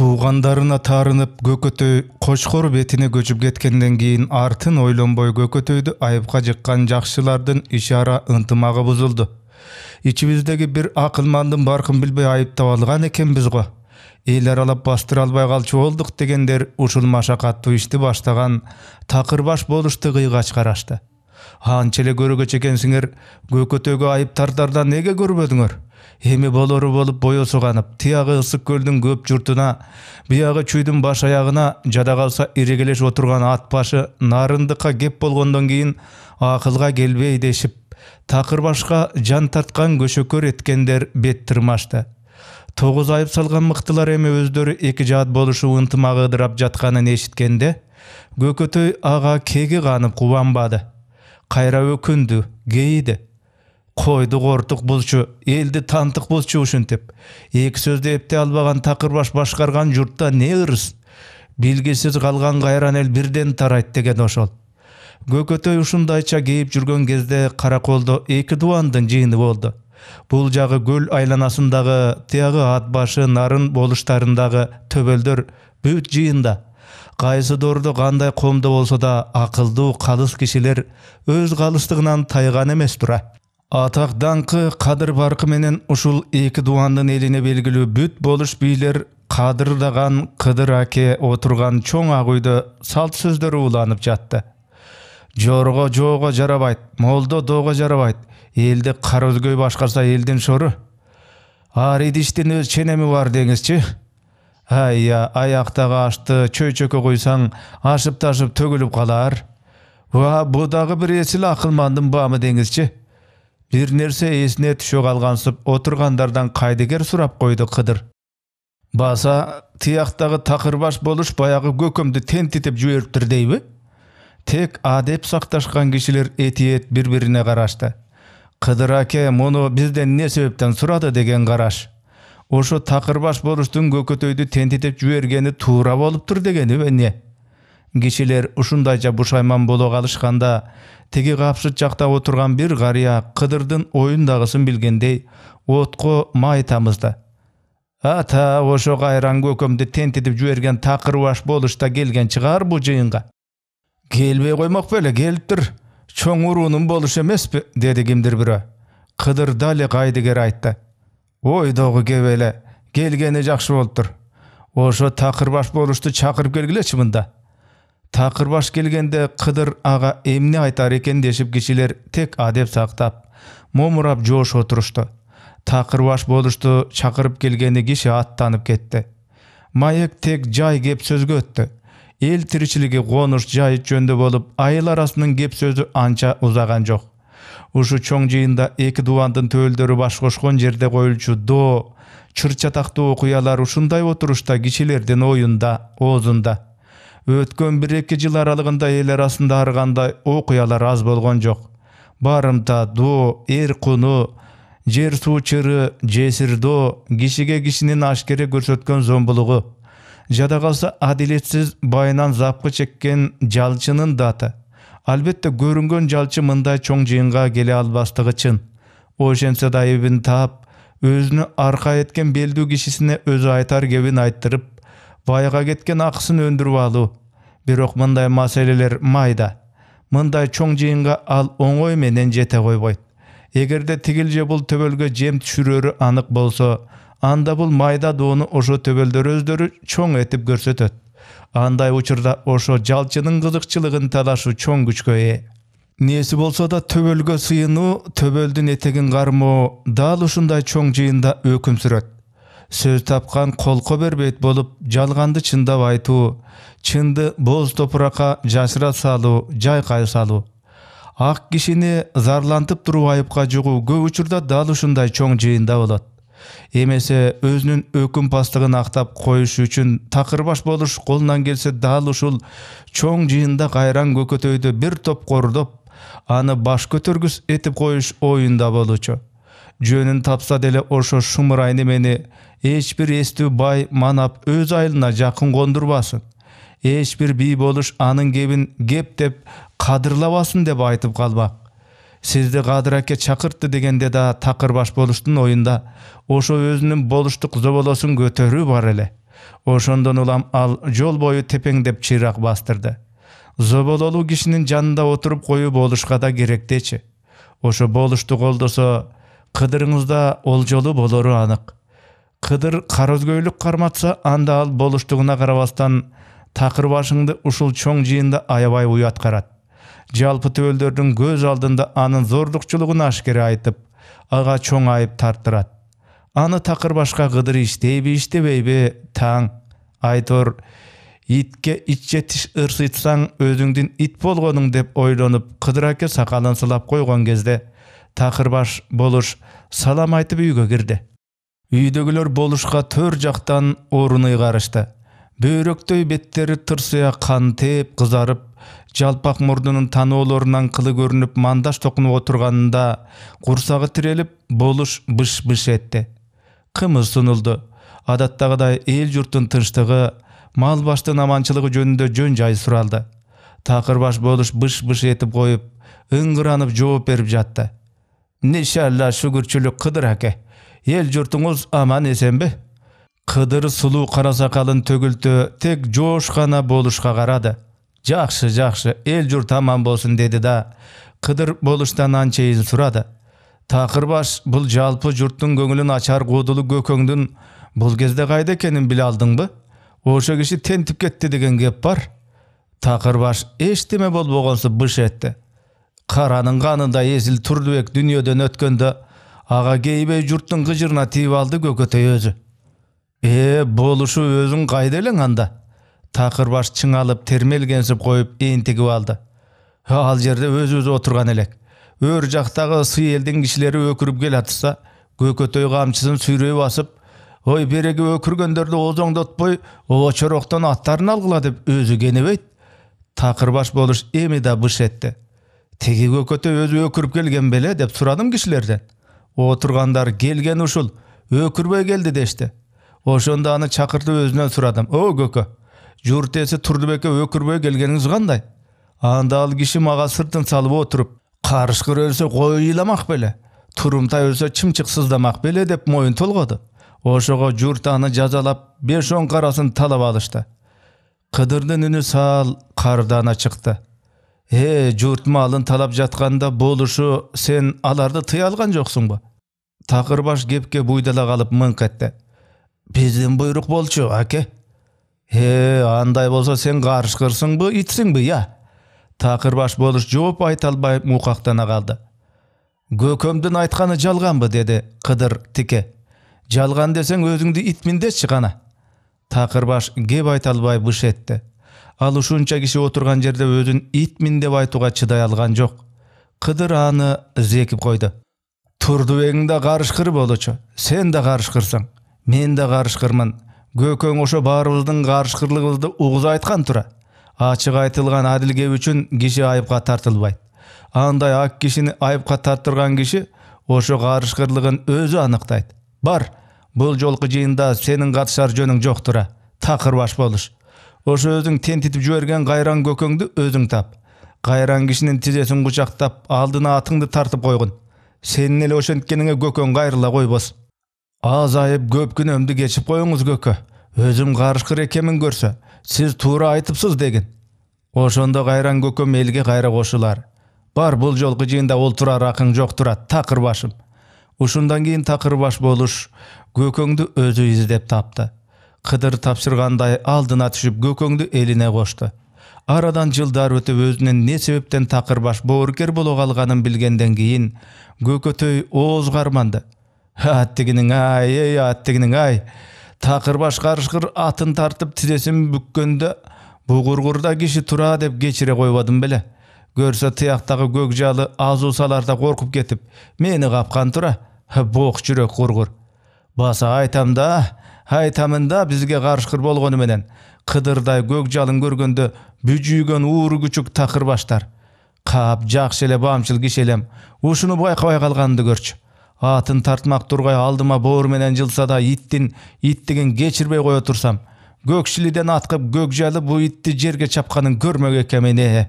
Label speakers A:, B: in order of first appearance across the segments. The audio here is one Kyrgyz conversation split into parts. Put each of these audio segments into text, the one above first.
A: Туугандарына таарынып Көкөтөй Кочкор бетине көчүп кеткенден кийин артын ойлонбой Көкөтөйдү айыпка жыккан жакшылардын ишара ынтымагы бузулду. Ичибиздеги бир акылмандын баркын билбей айыптап алган экенбиз го. Эл аралап бастыра албай калчу болдук дегендер ушул машакаттуу ишти баштаган такырбаш болушту кыйгач карашты. Анча эле көрөгөч экенсиңер, Көкөтөйгө айып тартардан неге көрбөдүңөр? Эми болору болуп боесу канып, тиягы ысык көлдүн көп журтуна, биягы чүйдүн баш аягына жада калса ирегелеш отурган ат башы нарындыкка кеп болгондон кийин акылга келбей дешип, такырбашка жан тарткан көшөкөр эткендер бет тырмашты. 9 айып салган мыктылар эми өздөрү эки жаат болушу ынтымагы ыдырап жатканын эшиткенде, Көкөтөй ага кеги канып кубанбады. Кайра өкүндү, кейиди. Койду кортук булчу, элди тантык булчу ушинтип. Эки сөздү эпте албаган такырбаш башкарган журтта не ырыс? Билгисиз калган кайран эл бирден тарайт деген ошол. Көкөтөй ушундайча кейип жүргөн кезде Караколдо эки дубандын жыйыны болду. Бул жагы көл айланасындагы, тиягы ат башы нарын болуштарындагы төбөлдөр бүт жыйында. Кайсы доордо кандай комдо болсо да акылдуу калыс кишилер өз калыстыгынан тайган эмес тура. Атак даңкы Кадыр баркы менен ушул эки дубандын элине белгилүү бүт болуш бийлер кадырдаган Кыдыр аке отурган чоң ак үйдө салт сөздөрү уланып жатты. Жорго жоого жарабайт, молдо доого жарабайт. Элди кара өзгөй башкарса элдин шору. Ар идиштин өз ченеми бар деңизчи. Айя, аяктагы ашты чөйчөккө койсаң, ашып ташып төгүлүп калар. Ва, бу дагы бир эсил акылмандын баамы деңизчи. Бир нерсе эсине түшө калгансып, отургандардан кайдыгер сурап койду Кыдыр. Баса, тияктагы такырбаш болуш баягы көкөмдү тентитип жибериптир дейби? Тек адеп сакташкан кишилер этиет бири-бирине карашты. Кыдыр аке муну бизден не себептен сурады деген караш. Ошо такырбаш болуштун Көкөтөйдү тентитип жибергени туура болуптур дегени эмне? Кишилер ушундайча бушайман боло калышканда, теги капшыт жакта отурган бир карыя Кыдырдын оюндагысын билгендей отко май тамызды. Ата, ошо кайран көкөмдү тентитип жиберген такырбаш болушта келген чыгар бу жыйынга. Келбей коймок беле, келиптир. Чоң уруунун болушу эмеспи, деди кимдир бирөө. Кыдыр дали кайдыгер айтты. Ой догу кебеле, келгени жакшы болуптур. Ошо такырбаш болушту чакырып келгилечи мында. Такырбаш келгенде Кыдыр ага эмне айтар экен дешип кишилер тек адеп сактап, момурап жоош отурушту. Такырбаш болушту чакырып келгени киши аттанып кетти. Маек тек жай кеп сөзгө өттү. Эл тиричилиги конуш жай жөндө болуп, айыл арасынын кеп сөзү анча узаган жок. Ушу чоң жыйында эки дубандын төөлдөрү баш кошкон жерде коюлчу доо, чыр-чатактуу окуялар ушундай отурушта кишилердин оюнда, оозунда. Өткөн 1-2 жыл аралыгында эл арасында аргандай окуялар аз болгон жок. Барымта доо, эр куну, жер суу чыры, жесир доо, кишиге кишинин ашкере көрсөткөн зомбулугу. Жада калса адилетсиз байынан запкы чеккен жалчынын даты. Албетте көрүнгөн жалчы мындай чоң жыйынга келе албастыгы чын. Ошентсе да айыбын таап, өзүнү арка эткен белдүү кишисине өзү айтар кебин айттырып, байга кеткен акысын өндүрүп алуу. Бирок мындай маселелер майда. Мындай чоң жыйынга ал оңой менен жете койбойт. Эгерде тигил же бул төбөлгө жем түшүрөрү анык болсо, анда бул майда доону ошо төбөлдөр өздөрү чоң этип көрсөтөт. Андай учурда ошо жалчынын кызыкчылыгын талашуу чоң күчкө ээ. Неси болсо да төбөлгө сыйынуу, төбөлдүн этегин кармоо дал ушундай чоң жыйында өкүм сүрөт. Сөз тапкан колко бербейт болуп, жалганды чындап айтуу, чынды боз топуракка жашыра салуу, жайкай салуу. Ак кишини зарлантып туруп айыпка жугуу көп учурда дал ушундай чоң жыйында болот. Эмесе өзүнүн өкүм пастыгын актап коюш үчүн такырбаш болуш колунан келсе дал ушул чоң жыйында кайран Көкөтөйдү бир топ кордоп, аны баш көтөргүс этип коюш оюнда болчу. Жөнүн тапса деле ошо шумурай немени эч бир эстүү бай манап өз айылына жакын кондурбасын. Эч бир бий болуш анын кебин кеп деп кадырлабасын деп айтып калмак. Сизди Кадыр аке чакыртты дегенде да такырбаш болуштун оюнда ошо өзүнүн болуштук зоболосун көтөрүү бар эле. Ошондон улам ал жол бою тепеңдеп чыйрак бастырды. Зобололуу кишинин жанында отуруп коюу болушка да керектечи. Ошо болушту колдосо Кыдырыңызда олжолу болору анык. Кыдыр карызгөйлүк карматса, анда ал болуштугуна карабастан такыр башыңды ушул чоң жыйында аябай уяткарат. Жалпы төбөлдөрдүн көз алдында анын зордукчулугун ашкере айтып, ага чоң айып тартырат. Аны такыр башка Кыдыр иштейби, иштебейби, таң. Айтор, итке ит жетиш ырсытсаң өзүңдүн ит болгонуң деп ойлонуп, Кыдыр аке сакалын сылап койгон кезде такыр баш болуш салам айтып үйгө кирди. Үйдөгүлөр болушка төр жактан орун ыйгарышты. Бөйрөктөй беттери тырсыя кантеп кызарып, жалпак мурдунун таноолорунан кылы көрүнүп мандаш токунуп отурганында курсагы тирелип болуш быш-быш этти. Кымыз сунулду. Адаттагыдай эл журттун тынчтыгы, мал баштын аманчылыгы жөнүндө жөн-жай суралды. Такыр баш болуш быш-быш этип коюп, ыңгыранып жооп берип жатты. Нишалла шүгүрчүлүк Кыдыр аке. Ел журтуңуз аман эсенби? Кыдыр сулуу кара сакалын төгүлтө тек жоош гана болушка карады. Жакшы, жакшы, эл журт аман болсун деди да, Кыдыр болуштан анчейин сурады. Такыр баш, бул жалпы журттун көңүлүн ачар кодулу көкөңдүн бул кезде кайда экенин биле алдыңбы? Ошо киши тентип кетти деген кеп бар. Такыр баш эчтеме болбогонсу быш этти. Каранын канында эсил Турдубек дүйнөдөн өткөндө ага кейбей журттун кыжырына тийип алды көкөтөй өзү. Болушу өзүң кайда элең анда? Такыр баш чыңалып термелгенсип коюп энтигип алды. Ал жерде өзү отурган элек. Өр жактагы сый элдин кишилери өкүрүп келатса, көкөтөй камчысын сүйрөй басып, ой береги өкүргөндөрдү озоңдотпой, очороктон аттарын алгыла деп өзү кенебейт. Такыр баш болуш эми да быш этти. Теги көкөтөй өзү өкүрүп келген беле деп сурадым кишилерден. Отургандар келген ушул, өкүрбөй келди дешти. Ошондо аны чакыртып өзүнөн сурадым. О көкө, журт эси Турдубекке өкүрбөй келгениңиз кандай? Анда ал киши мага сыртын салып отуруп, карышкыр өлсө кою ыйламак беле, турумтай өлсө чымчык сыздамак беле деп моюн толгоду. Ошого журт аны жазалап 5-10 карасын талап алышты. Кыдырдын үнү сал кардана чыкты. Журт малын талап жатканда болушу сен аларды тыя алган жоксуңбу? Такыр баш кепке буйдала калып мыңк этти. Биздин буйрук болчу, аке. Андай болсо сен карышкырсыңбы, итсиңби, я? Такыр баш болуш жооп айта албай мукактана калды. Көкөмдүн айтканы жалганбы, деди Кыдыр тике. Жалган десең өзүңдү итмин дечи кана. Такыр баш кеп айта албай быш этти. Ал ушунча киши отурган жерде өзүн итмин деп айтууга чыдай алган жок. Кыдыр аны зекип койду. Турдубегиң да карышкыр болчу. Сен да карышкырсың. Мен да карышкырмын. Көкөң ошо баарыбыздын карышкырлыгыбызды угуз айткан тура. Ачык айтылган адил кеп үчүн киши айыпка тартылбайт. Андай ак кишини айыпка тартырган киши ошо карышкырлыгын өзү аныктайт. Бар, бул жолку жыйында сенин катышар жөнүң жок тура. Такыр баш болуш. Ошо өзүң тентитип жиберген кайран көкөңдү өзүң тап. Кайран кишинин тизесин кучактап, алдына атыңды тартып койгун. Сенин эле ошенткениңе көкөң кайрыла койбос. Азайып көп күнөмдү кечип коюңуз көкө. Өзүм карышкыр экенмин көрсө, сиз туура айтыпсыз деген. Ошондо кайран көкөм элге кайра кошулар. Бар, бул жолку жыйында олтурар акың жок турат, такыр башым. Ушундан кийин такыр баш болуш көкөңдү өзү издеп тапты. Кыдыр тапшыргандай алдына түшүп көкөңдү элине кошту. Арадан жылдар өтүп өзүнүн не себептен такыр баш боорукер боло калганын билгенден кийин көкөтөй ооз карманды. Аттигиниң ай, аттигиниң ай. Такыр баш карышкыр атын тартып тизесин бүккөндө бу кургурда киши тура деп кечире койбодум беле. Көрсө тыяктагы көк жалы азуусаларда коркуп кетип, мени капкан тура. Бок жүрөк кургур. Баса айтамын да бизге карышкыр болгону менен Кыдырдай көк жалын көргөндө бүжүйгөн ууру күчүк такыр баштар. Кап жакшы эле бамчыл киши элем. Ушуну байкабай калганымды көрчү. Атын тартмак тургай алдыма боор менен жылса да иттигин кечирбей кое турсам, көкшилиден аткып көк жалы бу итти жерге чапканын көрмөк экенмин.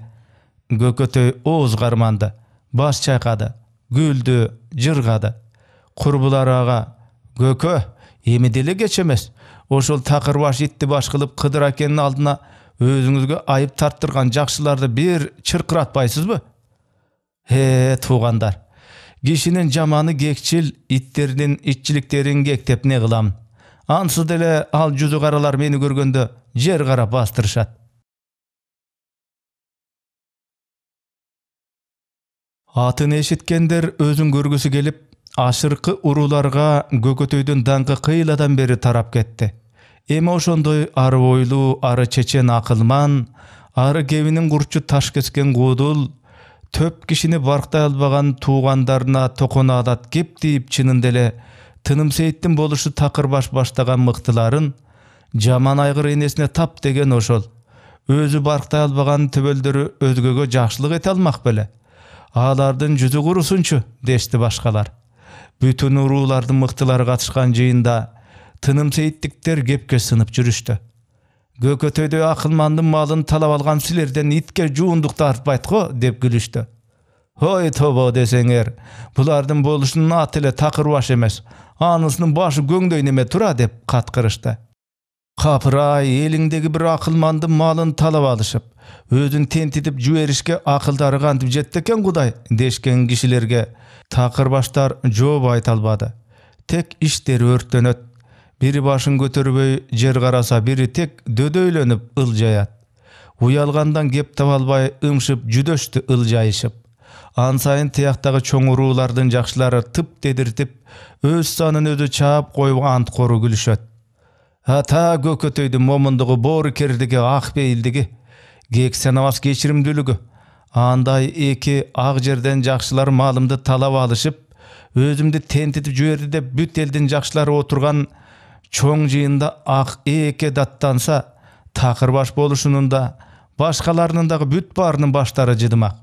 A: Көкөтөй ооз карманды, баш чайкады, күлдү, жыргады. Курбулары ага, көкө, Emi dele geçemez. Oşol takırbaş itdi baş kılıp Kıdır akenin aldına özüňizge ayıp tarttırgan jakşylarda bir çırkıratpaýsızby? He tuğandar. Kişinin jamanı gekçil, itlerinin itçiliklerin gektep ne kılam? Ansız dele al yüzü karalar meni görgönde jer kara bastırışat. Atın eşitkender özün görgüsü gelip, aşırkı urularga Gökötöýdün daňky kıyladan beri tarap ketdi. Emi oşondoy arı boylu, arı çeçen akılman, arı gevinin gurçu taş kesken gudul, töp kişini barkta albagan tuğandarına tokona adat gep deyip çınındele tınım seyittin boluşu takırbaş baştagan mıktıların jaman aygır enesine tap degen oşol. Özü barkta albagan töböldörü özgögö jakşylyk ete almak bele. Ağlardın yüzü kurusunçu deşti başkalar. Bütün urulardın mıktılары katışkan jyýynda tınım seyittikler gepke sınıp jürüşdi. Gökötöýde akılmandın malını talap algan silerden itke juunduk tartpaýtgo dep gülüşdi. Hoy tobo deseňer, bulardın boluşunun atyle takırbaş emes, anysynyň başı göňdeý neme tura dep katkyrışdy. Kapıray elindegi bir akılmandın malını talap alışıp, özün tentidip jüwerişke akıldary gantyp jetdeken Guday deşken kişilerge takırbaşlar жооп aýta albady. Tek işleri örtlenöt. Biri başın götürüböy jer karasa, biri tek dödöýlenip ıljaýat. Uyalgandan gep tabalbay ımşıp jüdöştü ıljaýyşyp. Ansayın tiyaktağı çoň urulardın jakşylary tıp dedirtip, öz sanyn özü çaap koyup ant koru gülüşöt. Hata Gökötöýdün momundugy boru kerdigi ak beýildigi, geksen avas geçirimdülügi. Anday eki ak jerden jakşylar malımdy talap alışıp, özümdi tentitip jüberdi dep büt eldin jakşylary oturgan çoň jyýynda ak eke dattansa, takırbaş boluşunun da başkalarynyň da büt barynyň başlary jydymak.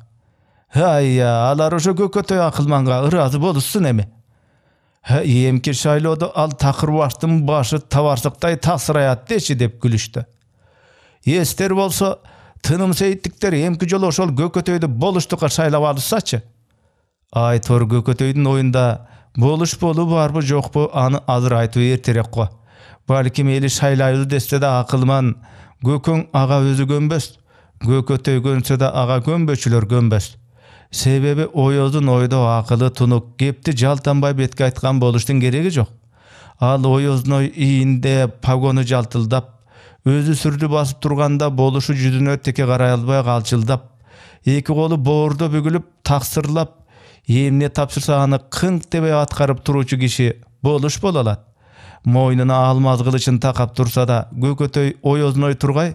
A: Hayya, alar oşo Gökötöý akylmanga ırazy boluşsun emi. Emki şaýlady al takırbaşdyn başı tawarsykdaý tasıraýat deşi dep gülüşdi. Ester bolsa, tınım seyittikler emki jol oşol Gökötöýdi boluşdukka şaýlap alışsaçy. Aýtor Gökötöýdün oýunda boluş bolu barby jokby any azyr aýtyp erterek go. Balkim eli şaýlaýdy deste de akylman, Gököň aga özü gömbes, Gökötöý gönse de aga gömböçüler gömbes. Sebebi Oýozdun oýda akyly tunuk gepti jaltanbay betke aýtgan boluşdun geregi jok. Al Oýozdun oý iýinde pagonu jaltyldap, özü sürdi basyp turganda boluşu yüzüne teke garay albay galçyldap, iki golu boorda bөгülüp taksyrlap, emne tapşyrsa any kınk debe atkaryp turuvçu kişi boluş bolalat. Moýnuna almaz kılıçyn takap tursa da Gökötöý Oýozdun oý turgay,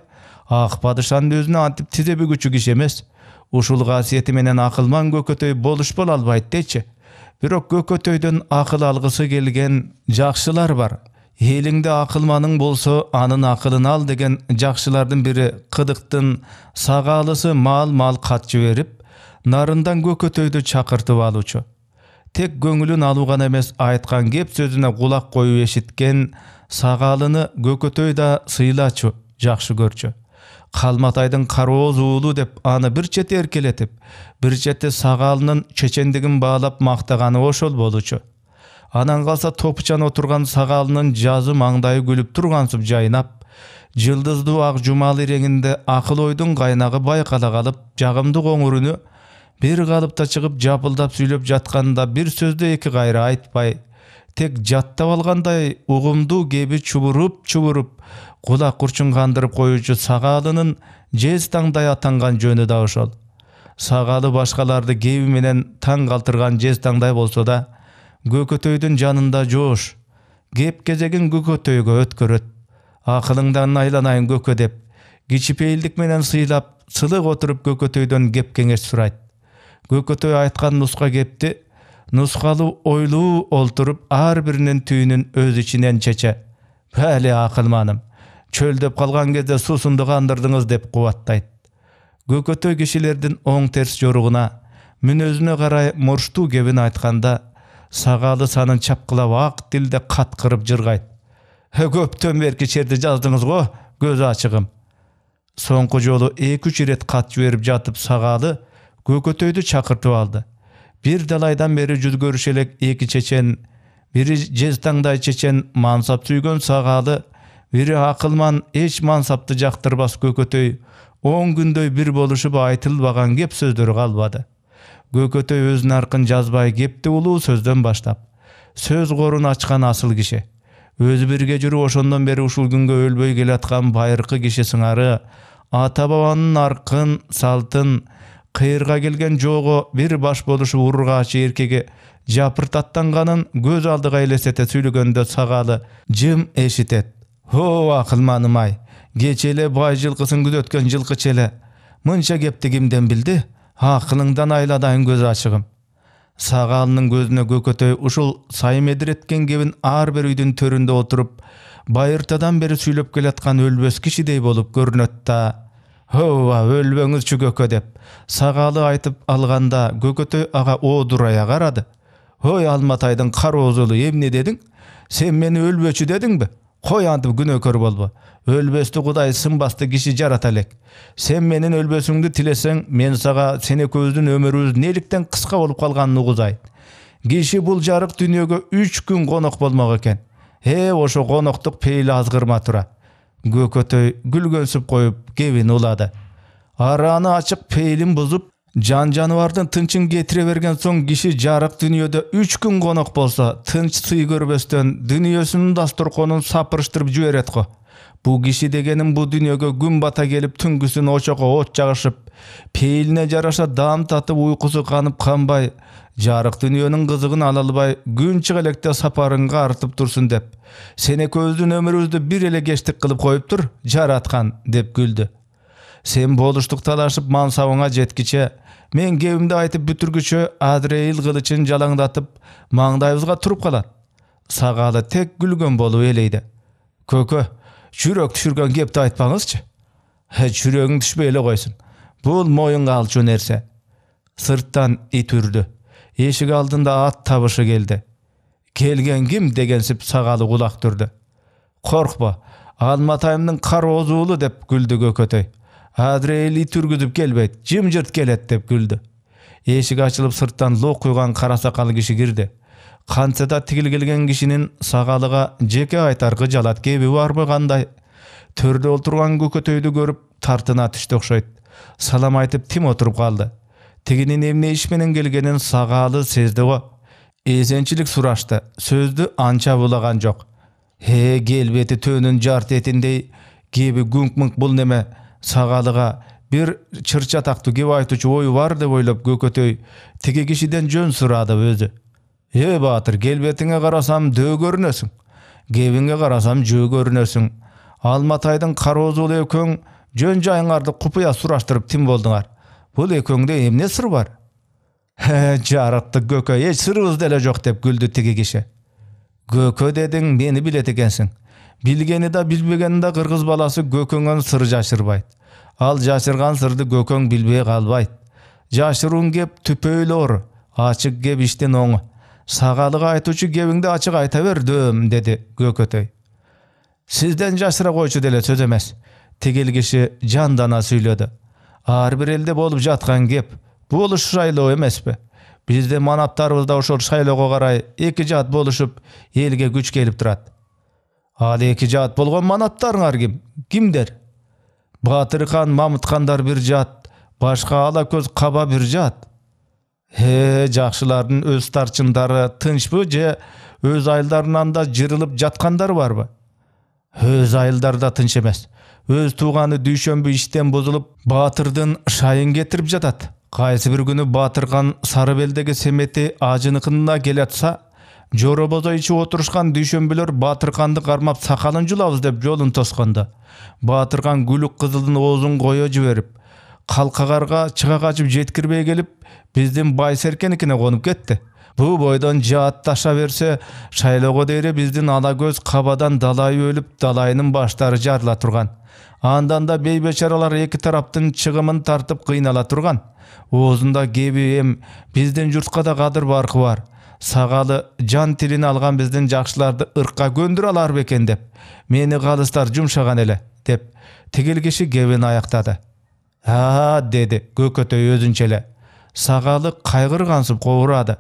A: ak padişanyň özüne antip tize bөгüçü kişi emes. Uşul gasyeti menen akylman Gökötöý boluş bol albaýt deçi. Birok Gökötöýden akyl algysy gelgen jakşylar bar. Elinde akylmanyň bolsa anyň akylyny al degen jakşylardan biri Kıdıktın sagalısı mal katçı verip, narından Gökötöýdy çakırtıp aluşu. Tek göňülün alugan emes aýtgan gep sözüne kulak koyup eşitken sagalyny Gökötöý da syýlaçy, jakşı görçü. Kalmataydın karoz uğulu dep anı bir çete erkeletip, bir çete sagalynyň çeçendigin bağlap maktagany oşol boluçu. Anan kalsa topuçan oturgan sagalynyň jazı maňdaýy gülüp turgansyp jaýnap, jyldızly ak jumaly reňinde akyl oýdun gaýnagy baýkala galyp, jagymdy goňuruny bir galypda çykyp japyldap süýlep jatkanda bir sözde iki gaýra aýtpay, tek jattap alganday ugumdu gebi çuburup kulak kurçun kandırıp koyucu sagalynyň jez taňdaý atangan jönü da oşol. Sagaly başkalardy gebi menen taň galtyrgan jez taňdaý bolsa da, Gökötöýdün janynda joş, gep gezegin Gökötöýge ötköröt. Akylyňdan aýlanaýyn Gökö dep, giçipeýildik menen syýlap, sylyk oturup Gökötöýden gep keňeş suraýt. Gökötöý aýtgan nuska gepti, nuskaly oýlu olturup ar birinin tüýünün öz içinden çeçe. Bäli akylmanym, çöldep kalgan gezde susundy gandyrdyňyz dep guwatdaýt. Gökötöý kişilerden oň ters joruguna, münözüne garay murştu gebin aýtkanda, sagaly sanyn çapkylap ak dilde katkırıp jırgaýt. Köpden berki çerde jazdyňyz go, göz açygym. Soňky jolu 2-3 ret kat berip jatyp sagaly Gökötöýdy çakyrtyp aldy. Bir dalaýdan beri yüz görüşelek iki çeçen Biri jeztаңдай чечен мансап сүйгөн сагаалы, бiri акылман эч мансапты жактырбас Көкөтөй 10 күндөй бир болушуп айтылбаган кеп сөздөрү калбады. Көкөтөй өзүнүн аркын жазбай кепти улуу сөздөн баштап, сөз корун ачкан асыл киши. Өзү бирге жүрүп ошондон бери ушул күнгө өлбөй келаткан байыркы киши сыңары, ата бабанын аркын, салтын, кыйырга келген жого бир баш болушуп урургачы эркеге жапыртаттанганын көз алдыга элестете сүйлөгөндө сагаалы жым эшитет. О, акылманым ай, кече эле бай жылкысын күзөткөн жылкычы эле. Мынча кепти кимден билди? Акылыңдан айладайын көз ачыгым. Сагаалынын көзүнө Көкөтөй ушул саймедиреткен кебин ар бир үйдүн төрүндө отуруп, байыртадан бери сүйлөп келаткан өлбөс кишидей болуп көрүнөт да. Ова, өлбөңүзчү Көкө деп сагаалы айтып алганда Көкөтөй ага оодурая карады. Ой, Алматайдын кароозулу, эмне дедиң? Сен мени өлбөчү дедиңби? Кой антип күнөөкөр болбо. Өлбөстү Кудай сынбасты киши жарата элек. Сен менин өлбөсүңдү тилесең, мен сага сен экөөбүздүн өмүрүбүз неликтен кыска болуп калганын угузайын. Киши бул жарык дүйнөгө 3 күн конок болмок экен. Ошо коноктук пейли азгырма тура. Көкөтөй күлгөнсүп коюп кебин улады. Араны ачык пейлин бузуп, жан жаныбардын тынчын кетире берген соң киши жарык дүйнөдө 3 күн конок болсо, тынч сый көрбөстөн дүйнөсүнүн дасторконун сапырыштырып жиберет го. Бу киши дегеним бу дүйнөгө күн бата келип түнгүсүн очого от жагышып, пейлине жараша даам татып уйкусу канып канбай, жарык дүйнөнүн кызыгын ала албай, күн чыга электе сапарыңга артып турсун деп, сен экөөбүздүн өмүрүбүздү бир эле кечтик кылып коюп тур, жараткан деп күлдү. Сен болуштук талашып мансабыңа жеткиче, мен кебимди айтып бүтүргүчө Адреил кылычын жалаңдатып, маңдайыбызга туруп калат. Сагаалы тек күлгөн болуп элейди. Көкө, жүрөк түшүргөн кепти айтпаңызчы. Жүрөгүң түшпөй эле койсун. Бул моюнга алчу нерсе. Сырттан ит үрдү. Эшик алдында ат табышы келди. Келген ким дегенсип сагаалы кулак түрдү. Коркпо, Алматайымдын кароозуулу деп күлдү Көкөтөй. Адреил ит үргүзүп келбейт, жымжырт келет деп күлдү. Эшик ачылып сырттан лок куйган кара сакал киши кирди. Кантса да тигил келген кишинин сагаалыга жеке айтаркы жалат кеби барбы кандай? Төрдө олтурган Көкөтөйдү көрүп тартына түштү окшойт. Салам айтып тим отуруп калды. Тигинин эмне иш менен келгенин сагаалы сезди го. Эсенчилик сурашты. Сөздү анча булаган жок. Келбети төөнүн жарт этиндей кеби күңк-мыңк бул неме? Сагаалыга бир чырчатактуу кеп айтуучу ою бар деп ойлоп Көкөтөй тиги кишиден жөн сурады өзү. Баатыр, келбетиңе карасам дөө көрүнөсүң. Кебиңе карасам жөө көрүнөсүң. Алматайдын кароозулу экөөң жөн жайыңарды купуя сураштырып тим болдуңар. Бул экөөңдө эмне сыр бар? Жарыктык Көкө, эч сырыбыз деле жок деп күлдү тиги киши. Көкө дедиң, мени билет экенсиң. Билгени да билбегени да кыргыз баласы көкөңөн сыр жашырбайт. Ал жашырган сырды көкөң билбей калбайт. Жашыруун кеп түпөйлө оор, ачык кеп иштен оң. Сагаалыга айтуучу кебиңди ачык айта бер дөм, деди Көкөтөй. Сизден жашыра койчу деле сөз эмес. Тигил киши жандана сүйлөдү. Ар бир элде болуп жаткан кеп, бул шайлоо эмеспи? Бизде манаптарыбызда ошол шайлоого карай эки жаат болушуп, элге күч келип турат. Ал эки жаат болгон манаптарыңар ким? Кимдер? Батырхан, Мамытхандар бир жаат, башка ала көз каба бир жаат. Жакшылардын өз тарчындары тынчпы же өз айылдарынан да жырылып жаткандар барбы? Өз айылдарда тынч эмес. Өз тууганы дүйшөмбү иштен бузулуп, Батырдын шайын кетирип жатат. Кайсы бир күнү Батырхан Сарыбелдеги семети ажыныкына келатса, жоробозо ичип отурушкан дүйшөмбүлөр Батырханды кармап сакалын жулабыз деп жолун тоскондо. Батырхан күлүк кызылдын оозун кое жиберип, калкагарга чыга качып жеткирбей келип, биздин Байсеркеникине конуп кетти. Бу бойдон жаат таша берсе, шайлоого дейре биздин ала көз кабадан далай өлүп, далайынын баштары жарыла турган. Андан да бейбечаралар эки тараптын чыгымын тартып кыйнала турган. Оозунда кеби эм, биздин журтка да кадыр баркы бар. Сагаалы жан тилин алган биздин жакшыларды ыркка көндүрө алар бекен деп, мени калыстар жумшаган эле, деп тигил киши кебин аяктады. Деди Көкөтөй өзүнчө эле. Сагаалы кайгыргансып кобурады.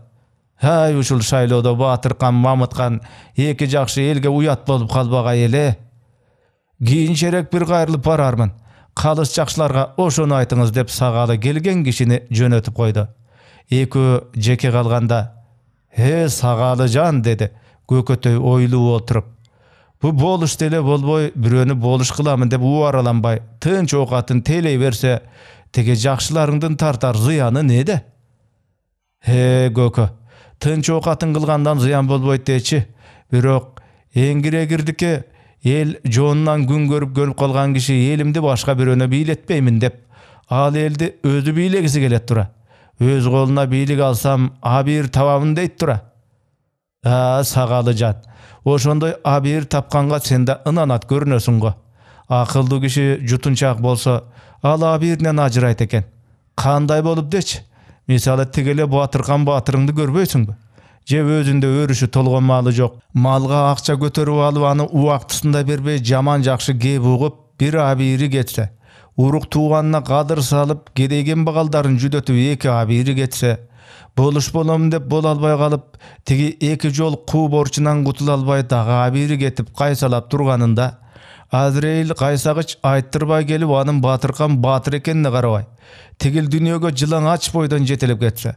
A: Hay uşul şaýlawda Batyrkan, Mamytkan eki jakşı elge uyat bolup kalbagay ele. Giyinçerek bir gaýrılıp bararmyn. Kalys jakşylarga oşonu aýtyňyz dep sagaly gelgen kişini jönötüp koydu. Eki jeke kalganda "He Sagalyjan" dedi Gökötöy oýlup oturup. Bu boluş dele bolboy biröni boluş kılamyn dep uwaralanbay tınç okatyn teley berse tege jakşylaryňdan tartar zıyany nede? He Gökö, tınç okatyn kılgandan zıyan bolboýt deçi. Birok eňgire girdike el jonundan gün görüp kalgan kişi elimdi başka biröne biletpeymin dep al eldi özü bilegisi gelet tura. Öz goluna bilik alsam abir tabamyn deyt tura. Sagalyjan, oşondoy abir tapkanga sende ınanat görünösüň go. Akıllı kişi jutunçak bolsa al abirden ajyrayt eken. Kanday bolup deç? Misалы tigele Batyrkan batyryňdy görbeýsiňbi? Je özünde örüşü tolgan maly jok. Malga akça göterip alyp any uwagtysynda berbey jaman jakşı gep ugup bir abiri getse, uruk tuğanyna gadyr salyp gedegen bagaldaryn jüdötüp eki abiri getse, boluş bolam dep bola alбай kalyp tigi eki jol ku borçundan gutula alбай daga abiri getip kaysalap turganynda Azrail kaysagyç aýtdyrbay gelip anyň Batyrkan batyr ekenine garabay. Tigil dünýäge jylaňaç boýdan jetelip getse,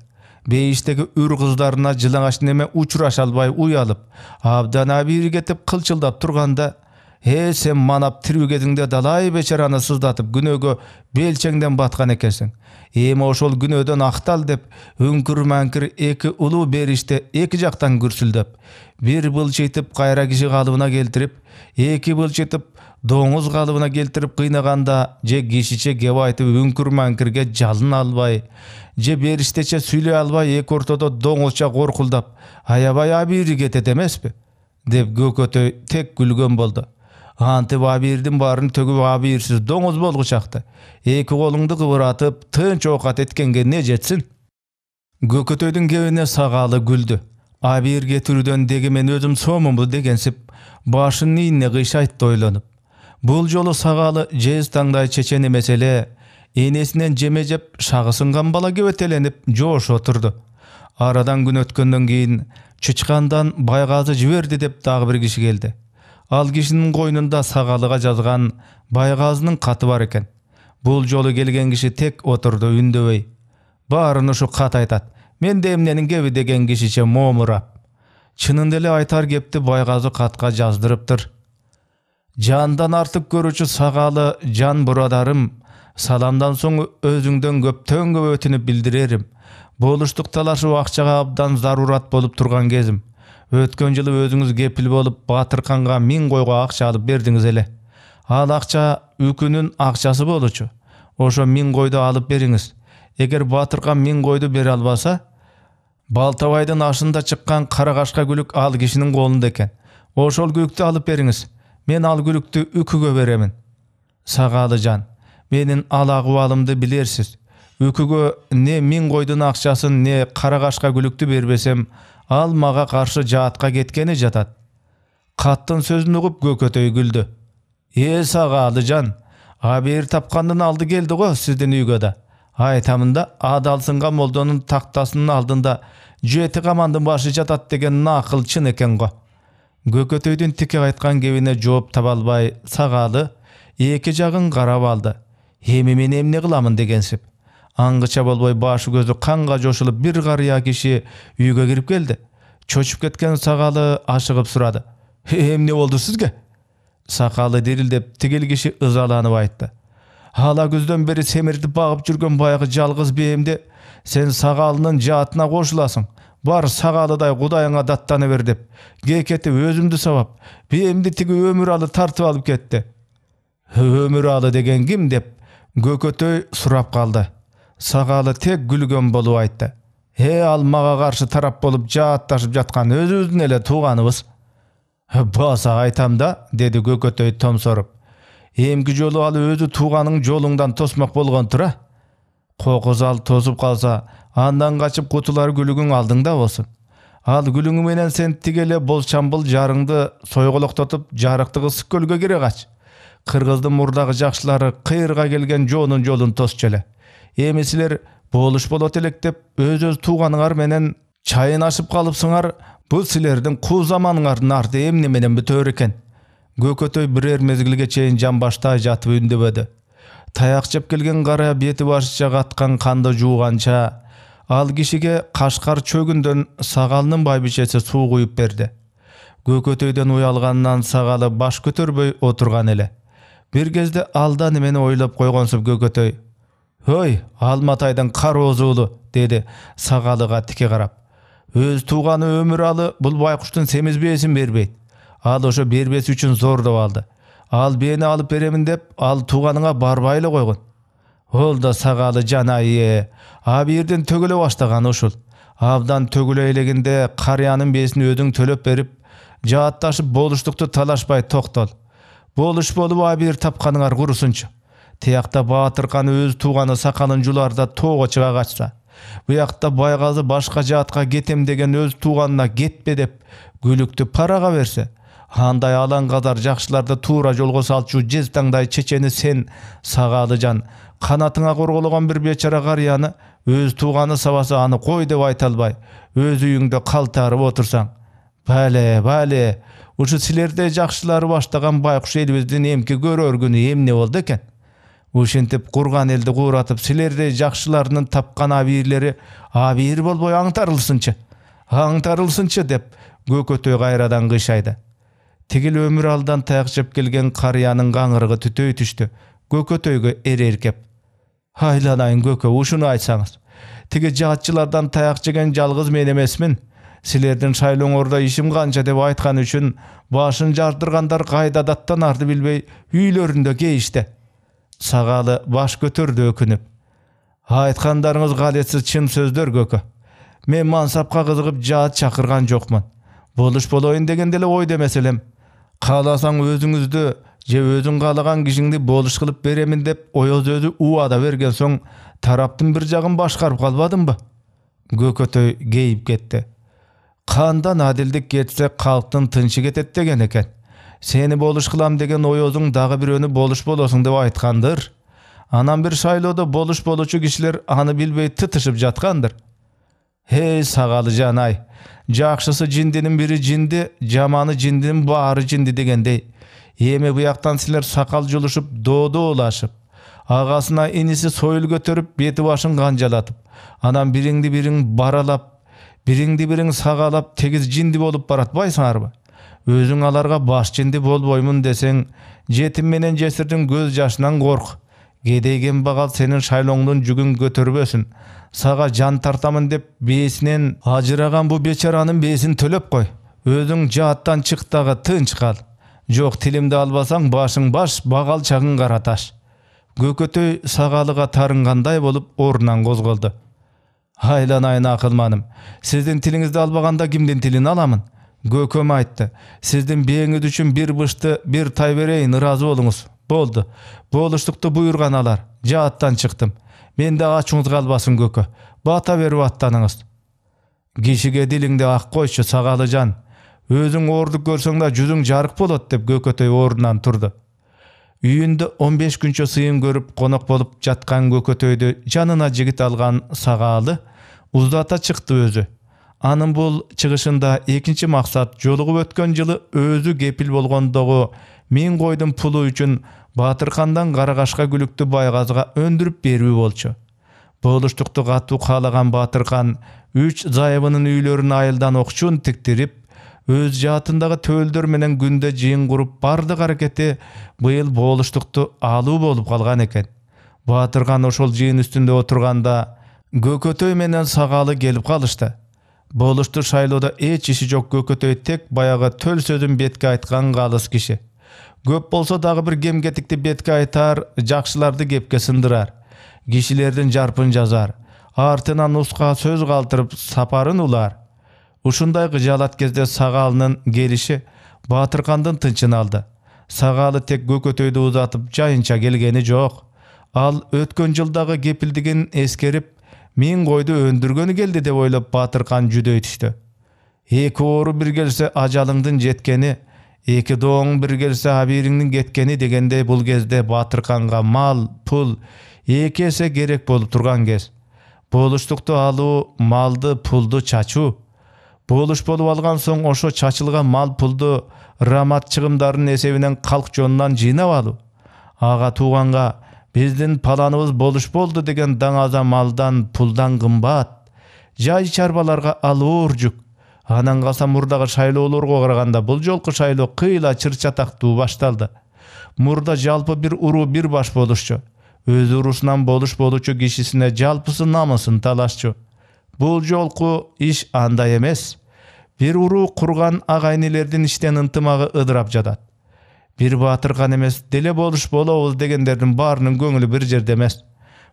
A: beýişdegi ür kızlaryna jylaňaç neme uçuraş alбай uyalyp, abdan abiri getip kılçıldap turganda, "He sen manap tirigediňde dalay beçarany sızdatyp günöge belçeňden batgan ekensiň. Emi oşol günöden aktal" dep öňkür-mäňkür eki ulu berişte eki jaktan gürsüldep, bir bılçytyp gaýra kişi galybyna geltirip, eki bılçytyp doňuz galybyna geltirip kıynaganda je kişiçe gep aýtyp öňkür-mäňkürge jalyn alбай, je berişteçe süýlej alбай eki ortada doňuzça gorkuldap, "Aýabay abiri getet emespi?" dep Gökötöy tek gülgen boldu. Antyp abirdin baryny tögüp abirsiz doňuz bolguçakdy. Eki goluňdy gybratyp tınç okat etkenge ne jetsin? Gökötöýdüň gebine Sagaly güldü. Abir getirүүдөн degi men özüm somumbu degensip başyny ine gyşaýtdy oýlanyp. Bul jolu Sagaly jez taňdaý çeçeni mesele enesinden jemejep şagysyngan bala gebetelenip joş oturdu. Aradan gün ötkenden keyin çyçkandan Baygazy jiberdi dep dagy bir kişi geldi. Al kişinin koynunda Sagalyga жазган Baygazynyň katy bar eken. Bul jolu gelgen kişi tek oturdu ündebey. Baryny şu kat aýtat. Men de emnenin gebi degen kişiçe momurap. Çynynda ele aýtar gepti Baygazy katga жазdyrıpdyr. Jandan artyp görüçü Sagaly, "Jan buradarym, salamdan soň özüňden köpden köp ötünüp bildirerim. Boluşduk talaşy akçaga abdan zarurat bolup turgan gezim. Ötken ýyly özüňiz gepil bolup Batyrkanga 1000 goýga akça alyp berdiňiz ele. Al akça ükünün akçasy boluçu. Oşo 1000 goýdy alyp beriňiz. Eger Batyrkan 1000 goýdy bere albasa, Baltabaýdyn aşynda çykkan karagaşka gülük al kişiniň golunda eken. Oşol gülükdi alyp beriňiz. Men al gülükdi üküge beremin." "Sagalyjan, menin al agwalymdy bilersiz. Üküge ne 1000 goýdun akçasyn ne karagaşka gülükdi berbesem, al maga karşı jaatga getkeni jatat." Kattın sözünü ugup Gökötöy güldü. Sagalyjan, abir tapkandan aldı geldi go sizden üýge da. Aýtamynda adalsynga moldonun taktasynyň aldynda jüeti gamandyn başı jatat degen nakyl çyn eken go. Gökötöýdün tike aýtgan gebine jogap tapa alбай Sagaly eki jagyn garap aldy. "Hemi men emne kılamyn" degensip. Angyça bolboy başı gözü kanga joşulyp bir garya kişi üýge girip geldi. Çoçup ketken Sagaly aşygyp surady. "Emne boldy sizge?" Sakaly dirildep tigil kişi ızalanyp aýtdy. "Hala gözden beri semirdip bagyp jürgen bayagy jalgyz beýimde sen Sagalynyň jaatyna goşulasyň. Bar Sagalyday Gudaýyňa dattany ber" dep geketip özümdi sabap beýimdi tigi Ömüraly tartyp alyp ketdi. "Ömüraly degen kim?" dep Gökötöy surap kaldy. Sagaly tek gülgen bolup aýtdy. Al maga karşı tarap bolup jaatdaşyp jatkan özübüzdün ele tuğanybız." "Basa aýtam da" dedi Gökötöy tomsorup. "Emki jolu al özü tuğanyň jolundan tosmak bolgon tura. Kokuzal tosup kalsa andan kaçıp kutular gülügün aldığında olsun. Al gülüngü menen sen tigele bol çambıl jarыңды soýgoloktotup jarykty ısık gölge gire kaç. Kırgızdın murdağı jakşylary kıyırga gelgen jonun jolun tos çele. Emisiler boluş bolot elek dep öz tuğanyňar menen Çayın aşıp kalıpsıňar, bu silerdiň ku zamanlaryň arty emne menen bitör eken. Gökötöy birer mezgilge çeyin jan başta jatyp ündebedi. Tayak jep gelgen gara beti başça gatkan kandy juugança, al kişige Kaşgar çögünden Sagalynyň baýbiçesi suw guýup berdi. Gökötöýden uyalgandan Sagaly baş götürböy oturgan ele. Bir gezde alda nimeni oýlap goýgansyp Gökötöy, "Höy, Almataýdan kar ozulu," dedi Sagalyga tike garap. "Öz tuğany Ömüraly bul baýkuşdun semiz besin berbeýt. Al oşo berbesi üçin zordap aldy. Al beni alıp beremin dep, al tuğanyňa barbaýla goýgun." Ol da Sagaly janaýy, abi yerden tögüle başlagan oşul. Abdan tögüle eleginde karyanın besini ödüň tölep berip, jaatdaşyp boluşdukdy talaşpay toktal. Boluş bolup abi yer tapkanyňar gurusunça. Tiyakta Batyrkan öz tuğany sakalyn jularda toga çıga kaçsa. Bu ýakda Baýgazy başka jaatga getem degen öz tuğanyna getpe dep gülükdi paraga berse. Handay alan kadar jakşylarda tuğra jolga salçu jeztaňday çeçeni sen Sagalyjan kanatyňa gorgolagan bir beçara garýany öz tuğany sabasa any goý dep aýtalbay, öz üýüňde kaltaryp otursaň. Bale, uşu silerde jakşylary başlagan baýkuş elibizden emki görörgüni emne boldy eken. Uşentip kurgan elde guratyp silerde jakşylarynyň tapkan abirleri abir bolboý aňtarylsynçy dep Gökötöy gaýradan gyşaýdy. Tigil Ömüraldan tayak jep gelgen karýanyň gaňrygy tütöý düşdi. Gökötöýge ererkep, "Haýlanaýyn Gökö, uşuny aýtsaňyz. Tigi jaatçylardan tayak jegen jalgyz men emesmin. Silerden şaýloňorda işim gança dep aýtgan üçin başyn jardyrgandar gaýda dattan ardy bilbey üýlerinde geýişdi." Sagaly baş götürdü ökünüp. "Aýtgandaryňyz galetsiz çyn sözler Gökö. Men mansapka gyzygyp jaat çakyrgan jokman. Boluş boloýyn degendele oý demeselem. Kalasaň özüňizdi je özüň galagan kişiňdi boluş kılıp beremin dep oýoz özü uwada bergen soň tarapdyn bir jagyn başgaryp galbadymby?" Gökötöy geýip ketdi. "Kandan adildik getse halktyn tynçy getet degen eken. Seni boluş kılam degen oýozyň dagy bir önü boluş bolasyň dep aýtgandyr. Anam bir şaýloda boluş boluçu kişiler any bilbey tytyşyp jatgandyr." "Hey Sagaly janaý, jakşysy jindinin biri jindi, jamany jindinin bary jindi degende. Eme bu ýaktan siler sakal juluşup dodo ulaşyp, agasyna inisi soýul götürüp beti başyn ganjalatyp, anam biriňdi biriň baralap, biriňdi biriň sagalap tegiz jindi bolup baratbaýsaňarby? Özüň alarga baş jindi bolboýmun deseň, jetim menen jesirdiň göz jaşyndan gork. Gedegen bagal senin şaýloňdan jügün götürbesin. Saga jan tartamyn dep besinen ajyragan bu beçaranyň besini tölep goý. Özüň jaatdan çykdagy tynç kal. Jok tilimde albasaň başyň baş, bagal çagyn garataş." Gökötöy Sagalyga tarynganday bolup orundan gozgoldy. "Haýlanaýyn akylmanym. Sizdin tilingizde albaganda kimden tilini alamyn? Gököm aýtdy. Sizdin beýiňiz üçin bir bışty, bir taý bereýin, razy boluňuz. Boldy. Boluşdukdy buýurgan alar. Jaatdan çyktym. Mende açyňyz galbasyn Gökö. Bata berip attanyňyz." "Kişige dilingde ak goýçy Sagalyjan. Özüň orduk görseň da жүzüň jarık bolat," dep Gökötöy orundan turdy. Üýünde 15 günçe syýyn görüp konak bolup jatkan Gökötöýdy janyna jigit algan Sagaly uzata çykdy özü. Anyň bul çygyşynda ekinçi maksat jolugup ötken ýyly özü gepil bolgondogu 1000 goýdun pulu üçin Batyrkandan Garagaşga gülükdi Baýgazyga öndürüp berbi bolçu. Boluşdukdy gatu kalagan Batyrkan 3 zaýabynyň üýlerini aýyldan okçun tiktirip, öz jaatyndagy töölдөр menen günde jyň gurup bardyk hareketi bıýyl boluşdukdy aluu bolup kalgan eken. Batyrkan oşol jyň üstünde oturganda Gökötöy menen Sagaly gelip kalyşdy. Boluşdy şaýloda eç işi jok Gökötöy tek bayaga töl sözün betke aýtgan galys kişi. Göp bolsa dagy bir gemgetikdi betke aýtar, jakşylardy gepke syndyrar. Kişilerden jarpyn jazar. Artyna nuska söz galtyryp saparyn ular. Uşunday gyjalat gezde Sagalynyň gelişi Batyrkandan tynçyny aldy. Sagaly tek Gökötöýdi uzatyp jaýynça gelgeni jok. Al ötken ýyldagy gepildigin eskerip 1000 goýdy öndürgeni geldi dep oýlap Batyrkan jüdöý düşdi. Eki oru bir gelse ajalyňdan jetkeni, eki doň bir gelse habiriňden getkeni degende bul gezde Batyrkanga mal, pul, eki ese gerek bolup turgan gez. Болуштукту алуу, малды, пулду чачуу. Болуш болуп алган соң ошо чачылган мал пулду рамат чыгымдарынын эсебинен калк жонунан жыйнап алуу. Ага тууганга биздин паланыбыз болуш болду деген даңаза малдан, пулдан кымбат. Жай чарбаларга алуур жүк. Анан калса мурдагы шайлоолорго караганда бул жолку шайлоо кыйла чыр-чатактуу башталды. Мурда жалпы бир уруу бир баш болушчу. Өз урусунан болуш болучу кишисине жалпысы намысын талашчу. Бул жолку иш андай эмес. Бир уруу курган агайнелердин иштен ынтымагы ыдырап жатат. Бир Батыркан эмес, деле болуш болобуз дегендердин баарынын көңүлү бир жерде эмес.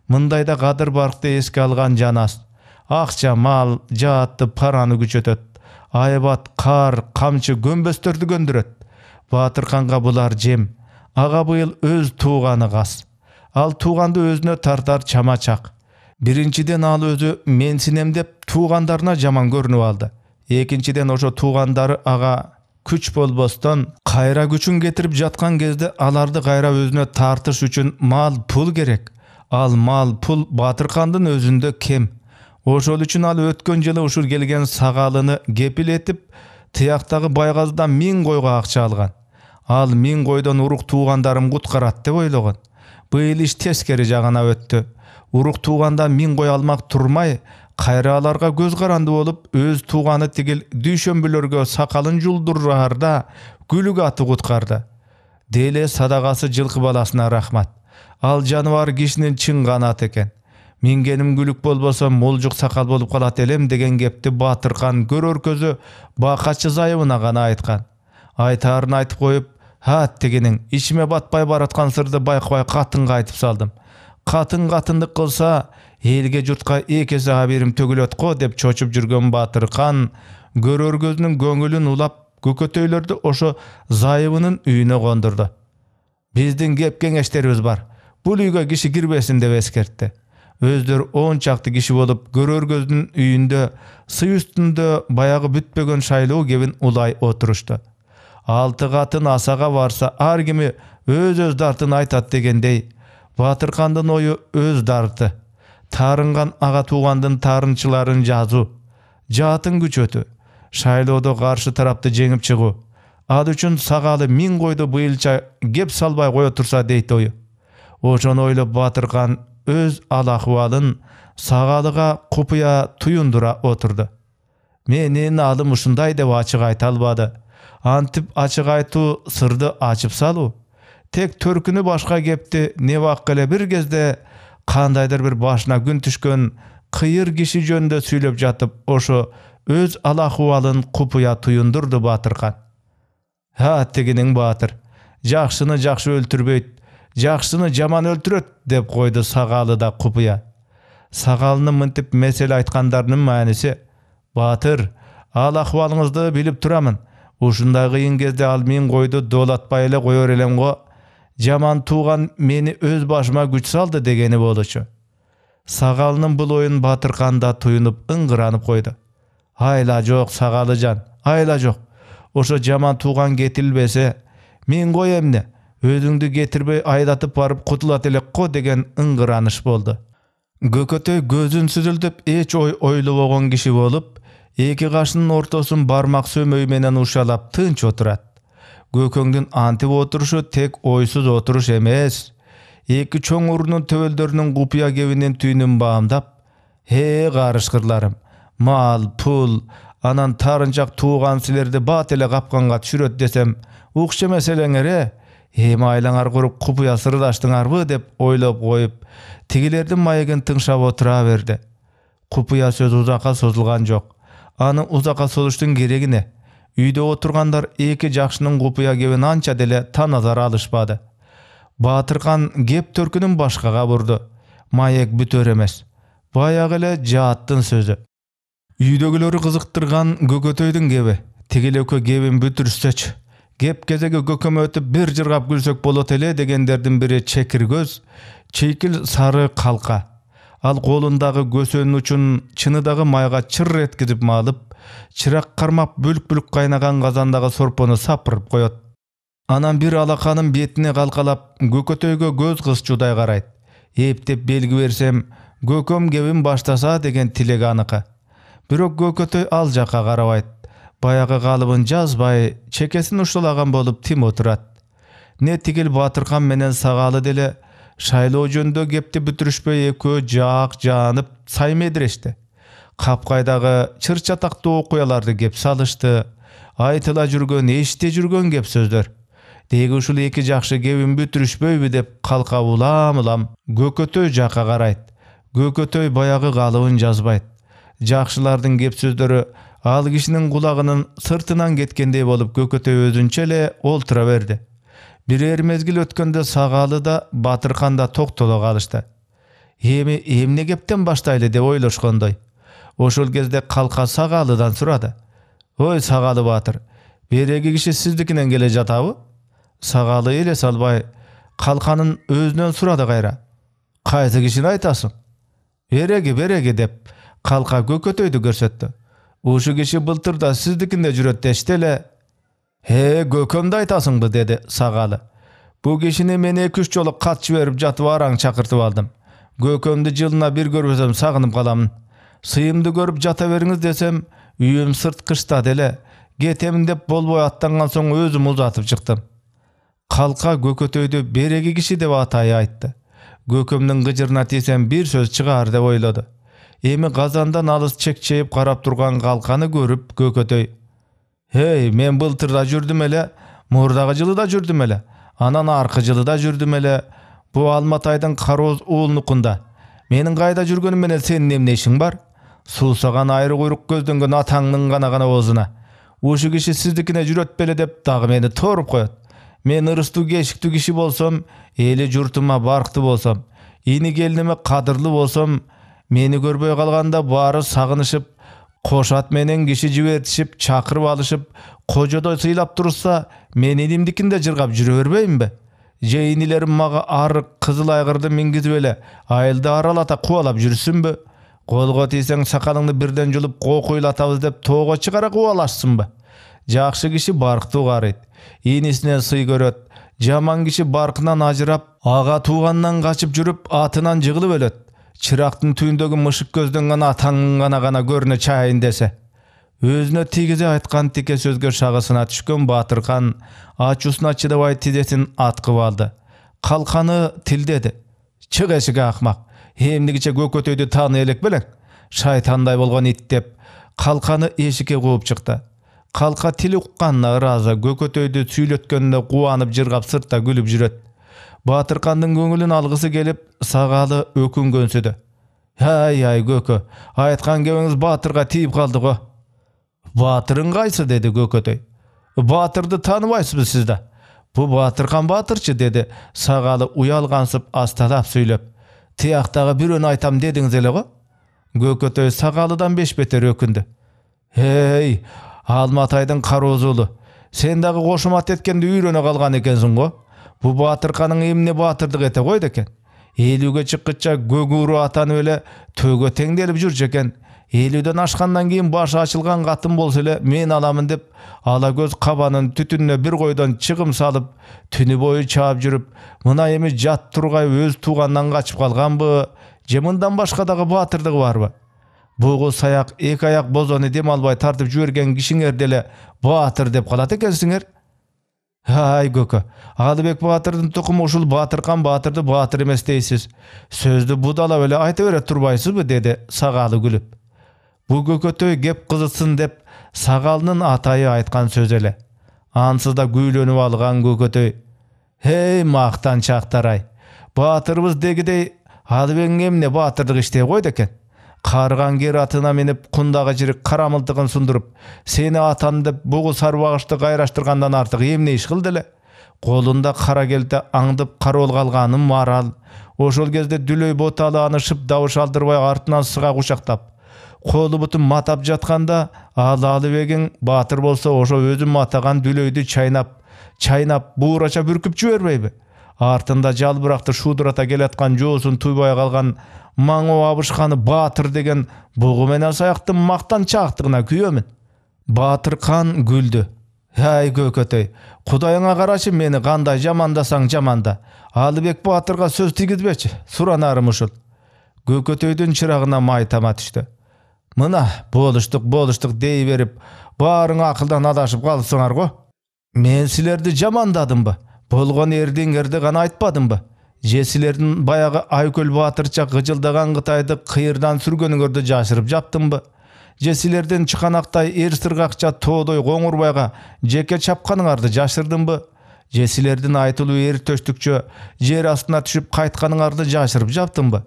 A: Мындайда кадыр баркты эске алган жанас. Акча, мал, жаатты, параны күчөтөт. Айбат, кар, камчы, көмбөстөрдү көндүрөт. Батырканга булар жем. Ага быйыл өз тууганы кас. Ал тууганды өзүнө тартар чамачак. Биринчиден ал өзү менсинем деп туугандарына жаман көрүнүп алды. Экинчиден ошо туугандары ага күч болбостон кайра күчүн кетирип жаткан кезде аларды кайра өзүнө тартыш үчүн мал, пул керек. Ал мал, пул Батыркандын өзүндө кем. Ошол үчүн ал өткөн жылы ушул келген сагалыны кепилетип, тыяктагы байгаздан 1000 койго акча алган. Ал 1000 койдон урук туугандарым куткарат деп ойлогон. Быйыл иш тескери жагына өттү. Урук туугандан 1000 кой алмак турмай, кайра аларга көз каранды болуп, өз тууганы тигил дүйшөмбүлөргө сакалын жулдураарда күлүк аты куткарды. Деле садагасы жылкы баласына рахмат. Ал жаныбар кишинин чын канаты экен. Мингеним күлүк болбосо молжук сакал болуп калат элем деген кепти Батыркан көрөр көзү бакачы зайыбына гана айткан. Айтаарын айтып коюп, дегенин ичиме батпай бараткан сырды байкабай катынга айтып салдым. Катындык кылса, элге журтка экесе аберим төгүлөт го деп чочуп жүргөн Батыркан көрөр көзүнүн көңүлүн улап, көкөтөйлөрдү ошо зайыбынын үйүнө кондурду. Биздин кеп кеңештерибиз бар. Бул үйгө киши кирбесин деп эскертти. Өздөрү 10 чакты киши болуп, көрөр көзүнүн үйүндө сый үстүндө баягы бүтпөгөн шайлоо кебин улай отурушту. 6 катын асага барса, ар кими өз дартын айтат дегендей, Батыркандын ою өз дарты. Тарынган ага туугандын тарынчыларын жазуу, жаатын күчөтүү, шайлоодо каршы тарапты жеңип чыгуу. Ал үчүн сагалы 1000 койду быйылча кеп салбай кое турса дейт ою. Ошону ойлоп Батыркан өз ал-акыбалын сагалыга купуя туюндура отурду. Менин алым ушундай деп ачык айта албады. Антип ачык айтуу сырды ачып салуу. Тек төркүнү башка кепти не вак эле бир кезде кандайдыр бир башына күн түшкөн кыйыр киши жөнүндө сүйлөп жатып, ошо өз ал-акыбалын купуя туюндурду Батыркан. Дегенин Батыр, жакшыны жакшы өлтүрбөйт, жакшыны жаман өлтүрөт деп койду сагалы да купуя. Сагалынын мынтип меселе айткандарынын мааниси: Батыр, ал-акыбалыңызды билип турамын. Ушундай кыйын кезде ал 1000 койду доолатпай эле коер элем го. Жаман тууган мени өз башыма күч салды дегени болчу. Сагалынын бул оюн Батыркан да туюнуп ыңгыранып койду. Айла жок Сагалыжан, айла жок. Ошо жаман тууган кетилбесе, 1000 кой эмне? Өзүңдү кетирбей айдатып барып кутулат элек го деген ыңгыраныш болду. Көкөтөй көзүн сүзүлтүп эч ой ойлобогон киши болуп, эки кашынын ортосун бармак сөмөй менен ушалап тынч отурат. Көкөңдүн антип отурушу тек ойсуз отуруш эмес. Эки чоң урунун төбөлдөрүнүн купуя кебинин түйүнүн баамдап, карышкырларым, мал, пул, анан тарынчак тууган силерди бат эле капканга түшүрөт десем, укчу эмес элеңер эми айлаңар куруп купуя сырдаштыңарбы деп ойлоп коюп, тигилердин маегин тыңшап отура берди. Купуя сөз узакка созулган жок. Аны узакка созуштун кереги не? Үйдө отургандар эки жакшынын купуя кебин анча деле таназар алышпады. Батыркан кеп төркүнүн башкага бурду. Маек бүтөр эмес. Баягы эле жааттын сөзү. Үйдөгүлөрү кызыктырган көкөтөйдүн кеби. Тигилекө кебин бүтүрсөчү. Кеп кезеге көкөмө өтүп бир жыргап күлсөк болот эле дегендердин бири чекир көз, чейкил сары калка. Ал колундагы көсөнүн учун чыныдагы майга чыр эткизип маалып, чырак кармап бүлк-бүлк кайнаган казандагы сорпону сапырып коет. Анан бир алаканын бетине калкалап, көкөтөйгө көз кысчудай карайт. Эптеп белги берсем, Gököm gebin baştasa деген тилеги аныкы. Бирок Көкөтөй ал жакка карабайт. Баягы калыбын жазбай, чекесин ушулаган болуп тим отурат. Не тигил Батыркан менен Сагалы деле шайлоо жөнүндө кепти бүтүрүшпөй экөө жаак жанып саймедирешти. Капкайдагы чыр-чатактуу окуяларды кеп салышты. Айтыла жүргөн, эшите жүргөн кеп сөздөр. Деги ушул эки жакшы кебин бүтүрүшпөйбү деп калка улам Көкөтөй жакка карайт. Көкөтөй баягы калыбын жазбайт. Жакшылардын кеп сөздөрү ал кишинин кулагынын сыртынан кеткендей болуп Көкөтөй өзүнчө эле олтура берди. Бирер мезгил өткөндө Сагалы да Батыркан да токтоло калышты. Эми эмне кептен баштайлы деп ойлошкондой. Ошол кезде калка Сагалыдан сурады. Ой Сагалы Батыр, береги киши сиздикинен келе жатабы? Сагалы эле салбай калканын өзүнөн сурады кайра. Кайсы кишини айтасың? Береги деп калка Көкөтөйдү көрсөттү. Ушу киши былтырда сиздикинде жүрөт дешти эле. Көкөмдү айтасыңбы деди Сагалы. Бу кишини мен 2-3 жолу кат жиберип жатып араң чакыртып алдым. Көкөмдү жылына бир көрбөсөм сагынып каламын. Сыйымды көрүп жата бериңиз десем, үйүм сырт кышта деле. Кетемин деп болбой аттанган соң өзүм узатып чыктым. Калка Көкөтөйдү береги киши деп атай айтты. Көкөмдүн гыжырына тийсем бир сөз чыгаар деп ойлоду. Эми казандан алыс чекчейип карап турган калканы көрүп Көкөтөй: мен былтырда жүрдүм эле, мурдагы жылы да жүрдүм эле, анан аркы жылы да жүрдүм эле. Бу Алматайдын Кароз уулунукунда. Менин кайда жүргөнүм менен сенин эмне ишиң бар? Суусаган айры куйрук көздөнгөн атаңдын гана оозуна. Ушу киши сиздикине жүрөт беле деп дагы мени торуп коет. Мен ырыстуу кешиктүү киши болсом, эли журтума барктуу болсом, ини келиниме кадырлуу болсом, мени көрбөй калганда баары сагынышып, кошат менен киши жибертишип, чакырып алышып, кожодой сыйлап турса, мен инимдикинде жыргап жүрө бербеймби? Же инилерим мага арык кызыл айгырды мингизип эле айылды аралата кубалап жүрсүнбү? Колго тийсең сакалыңды бирден жулуп кокуйлатабыз деп тоого чыгара кубалашсынбы? Жакшы киши барктуу карыйт, инисинен сый көрөт. Жаман киши баркынан ажырап, ага туугандан качып жүрүп, атынан жыгылып өлөт. Чырактын түйүндөгү мышык көздөнгөн атаңдын гана көрүнө чайын десе. Өзүнө тийгизе айткан тике сөзгө шагысына түшкөн Батыркан ачуусуна чыдабай тизесин аткып алды. Калканы тилдеди. Чык эшикке акмак. Эмдигиче Көкөтөйдү тааны элек белең? Шайтандай болгон ит деп калканы эшикке кууп чыкты. Калка тил укканына ыраазы, Көкөтөйдү сүйлөткөнүнө кубанып жыргап сыртта күлүп жүрөт. Батыркандын көңүлүн алгысы келип, Сагалы өкүнгөнсүдү. Ай Көкө, айткан кебиңиз Батырга тийип калды го. Батырың кайсы деди Көкөтөй. Батырды тааныбайсызбы сиз да? Бу Батыркан Батырчы деди Сагалы уялгансып асталап сүйлөп. Тияктагы бирөөнү айтам дедиңиз эле го? Көкөтөй Сагалыдан бешбетер өкүндү. Алматайдын Кароз уулу, сен дагы кошумат эткенди үйрөнө калган экенсиң го. Бу Батырканың эмне батырдык эте койду экен. Элүүгө чыккыча көгүрү атанып эле төөгө теңделип жүрчү экен. 50ден ашкандан кийин башы ачылган катын болсо эле мен аламын деп ала көз кабанын түтүнүнө бир койдон чыгым салып, түнү бою чаап жүрүп, мына эми жат тургай өз туугандан качып калганбы, же мындан башка дагы батырдыгы барбы? Бугу саяк, эки аяк бозону дем албай тартып жиберген кишиңер деле батыр деп калат экенсиңер. Көкө, Алыбек Батырдын тукуму ушул Батыркан Батырды батыр эмес дейсиз. Сөздү будалап эле айта бере турбайсызбы деди Сагалы күлүп. Бу Көкөтөй кеп кызытсын деп Сагалынын атайы айткан сөз эле. Ансыз да күйлөнүп алган Көкөтөй: мактанчактар-ай. Батырыбыз дегидей Алыбек эмне батырдык иштей койду экен. Карган кер атына минип кундагы жирик карамылтыгын сундуруп, сени атам деп бугу сарбагышты кайраштыргандан артык эмне иш кылды эле? Колунда кара келте аңдып кароол калганым марал. Ошол кезде дүлөй боталы аны шып дабыш алдырбай артынан сыга кучактап, колу бутун матап жатканда, ал Алыбегиң батыр болсо ошо өзү матаган дүлөйдү чайнап буурача бүркүп жибербейби? Артында жалбыракты шуудурата келаткан жоосун туйбай калган маңоо абышканы батыр деген бугу менен саяктын мактанчаактыгына күйөмүн. Батыркан күлдү. Көкөтөй, Кудайыңа карачы мени кандай жамандасаң жаманда. Алыбек батырга сөз тийгизбечи, суранарым ушул. Gökötөйдүн чырагына май тама түштү. Мына болуштук дей берип, баарың акылдан адашып калсыңар го. Мен силерди жамандадымбы? Болгон эрдиңерди гана айтпадымбы? Же силердин баягы Айкөл Баатырча гыжылдаган Кытайды кыйырдан сүргөнүңөрдү жашырып жаптымбы? Же силердин чыканактай эр сыргакча Тоодой Коңурбайга жеке чапканыңарды жашырдымбы? Же силердин айтылуу эр төштүкчө жер астына түшүп кайтканыңарды жашырып жаптымбы?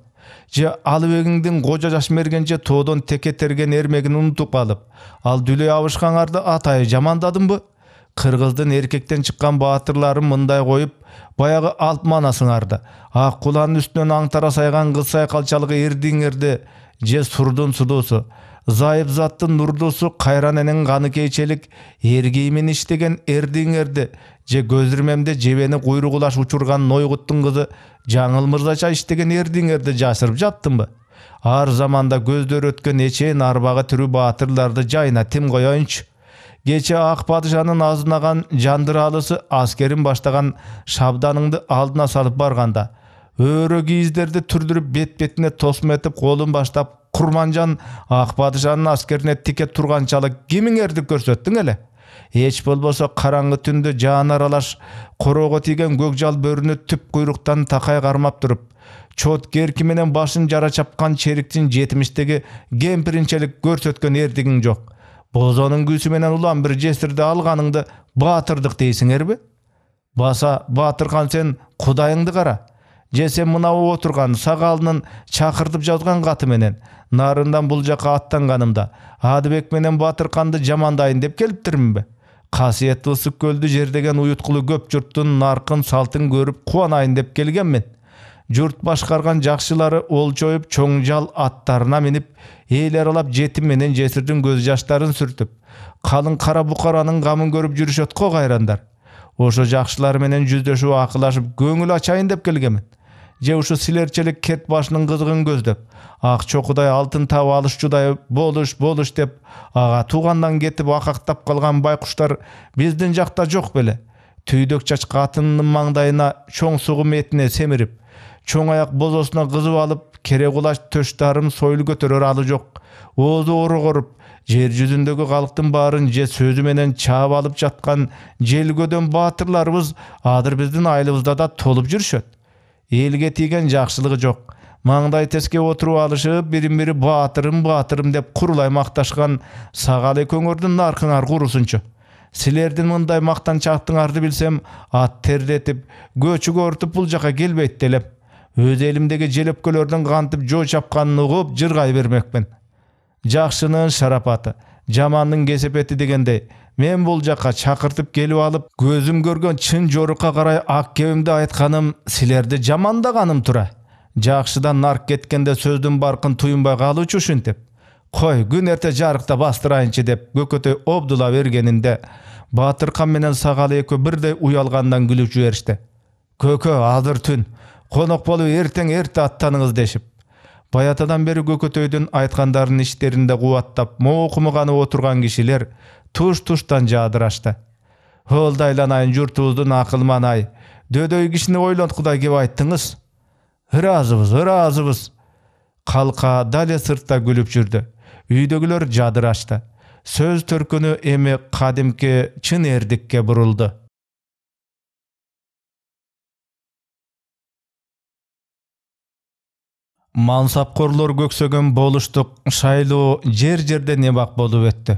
A: Же Алыбегиңдин кожа жаш мергенче тоодон теке терген эрмегин унутуп калып, ал дүлөй абышкаңарды атайы жамандадымбы? Кыргыздын эркектен чыккан баатырларын мындай коюп, баягы алп манасыңарды, ак куланын үстүнөн аңтара сайган кыз сайкалчалык эрдиңерди, же сурдун судуусу, зайып заттын нурдуусу Кайраненин каны кейчелик эр кийимин иштеген эрдиңерди, же көзүрмемде жебени куйругулаш учурган Нойгуттун кызы Жаңыл Мырзача иштеген эрдиңерди жашырып жаптымбы? Ар заманда көздөр өткөн эчен арбагы түрү баатырларды жайына тим коёюнчу. Кече Ак падышанын азынаган жандыралысы аскерин баштаган шабданыңды алдына салып барганда, өрө кийиздерди түрдүрүп бет-бетине тосма этип колун баштап Курманжан Ак падышанын аскерине тике турганчалык кимиңерди көрсөттүң эле? Эч болбосо караңгы түндө жаан аралаш короого тийген көкжал бөрүнү түп куйруктан такай кармап туруп, чот керки менен башын жара чапкан чериктин 70-теги кемпиринчелик көрсөткөн эрдигиң жок. Бозонун күүсү менен улам бир жесирди алганыңды баатырдык дейсиңерби? Баса Баатыркан сен кудайыңды кара. Же сен мына отурган сагалынын чакыртып жазган каты менен нарындан бул жака аттанганымда Адыбек менен Батырканды жамандайын деп келиптирминби? Касиеттүү ысык көлдү жердеген уюткулу көп журттун наркын салтын көрүп кубанайын деп келгенмин. Журт башкарган жакшылары олчоюп чоң жал аттарына минип, эл аралап жетим менен жесирдин көз жаштарын сүртүп, калың кара букаранын гамын көрүп жүрүшөт го кайрандар. Ошо жакшылар менен жүздөшүп акылашып көңүл ачайын деп келгенмин. Же ушу силерчелик кет башынын кызыгын көздөп, ак чокудай алтын таап алышчудай болуш деп ага туугандан кетип акактап калган байкуштар биздин жакта жок беле? Түйдөк чач катынын маңдайына чоң сугум этине семирип, чоң аяк бозосуна кызып алып, кере кулаш төш дарым сойлу көтөрөр алы жок. Оозу орогоруп, жер жүзүндөгү калктын баарын же сөзү менен чаап алып жаткан желгөдөн баатырларыбыз азыр биздин айылыбызда да толуп жүрүшөт. Элге тийген жакшылыгы жок. Маңдай теске отуруп алышып, бирин-бири баатырым деп курулай макташкан сагал экөөңөрдүн наркыңар курусунчу. Силердин мындай мактанчактыңарды билсем, ат тердетип, көчүгө ортуп бул жака келбейт делем. Өз элимдеги желепкөлөрдүн кантип жоо чапканын угуп жыргай бермекмин. Жакшынын шарапаты, жамандын кесепети дегендей, мен бул жака чакыртып келип алып, көзүм көргөн чын жорукка карай ак кебимди айтканым, силерди жамандаганым тура. Жакшыдан нарк кеткенде сөздүн баркын туюнбай калуучу ушинтип. Кой, күн эрте жарыкта бастырайынчы деп Көкөтөй обдула бергенинде, Батыркан менен сагал экөө бирдей уялгандан күлүп жиберишти. Көкө, азыр түн, конок болуп эртең аттаныңыз дешип. Баятадан бери Көкөтөйдүн айткандарын иштеринде кубаттап, моокумуганы отурган кишилер туш-туштан жаадырашты. Олдайланайын журтубуздун акылман-ай, дөдөй кишини ойлонткудай кеп айттыңыз. Ыраазыбыз. Калка дале сыртта күлүп жүрдү. Үйдөгүлөр жадырашты. Сөз төркүнү эми кадимки чын эрдикке бурулду. Мансапкорлор көксөгөн болуштук шайлоо жер-жерде небак болуп өттү.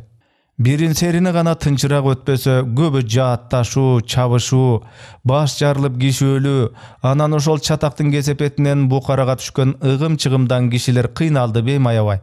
A: Бирин серини гана тынчыраак өтпөсө, көбү жаатташуу, чабышуу, баш жарылып киши өлүү, анан ошол чатактын кесепетинен букарага түшкөн ыгым-чыгымдан кишилер кыйналды беймаябай.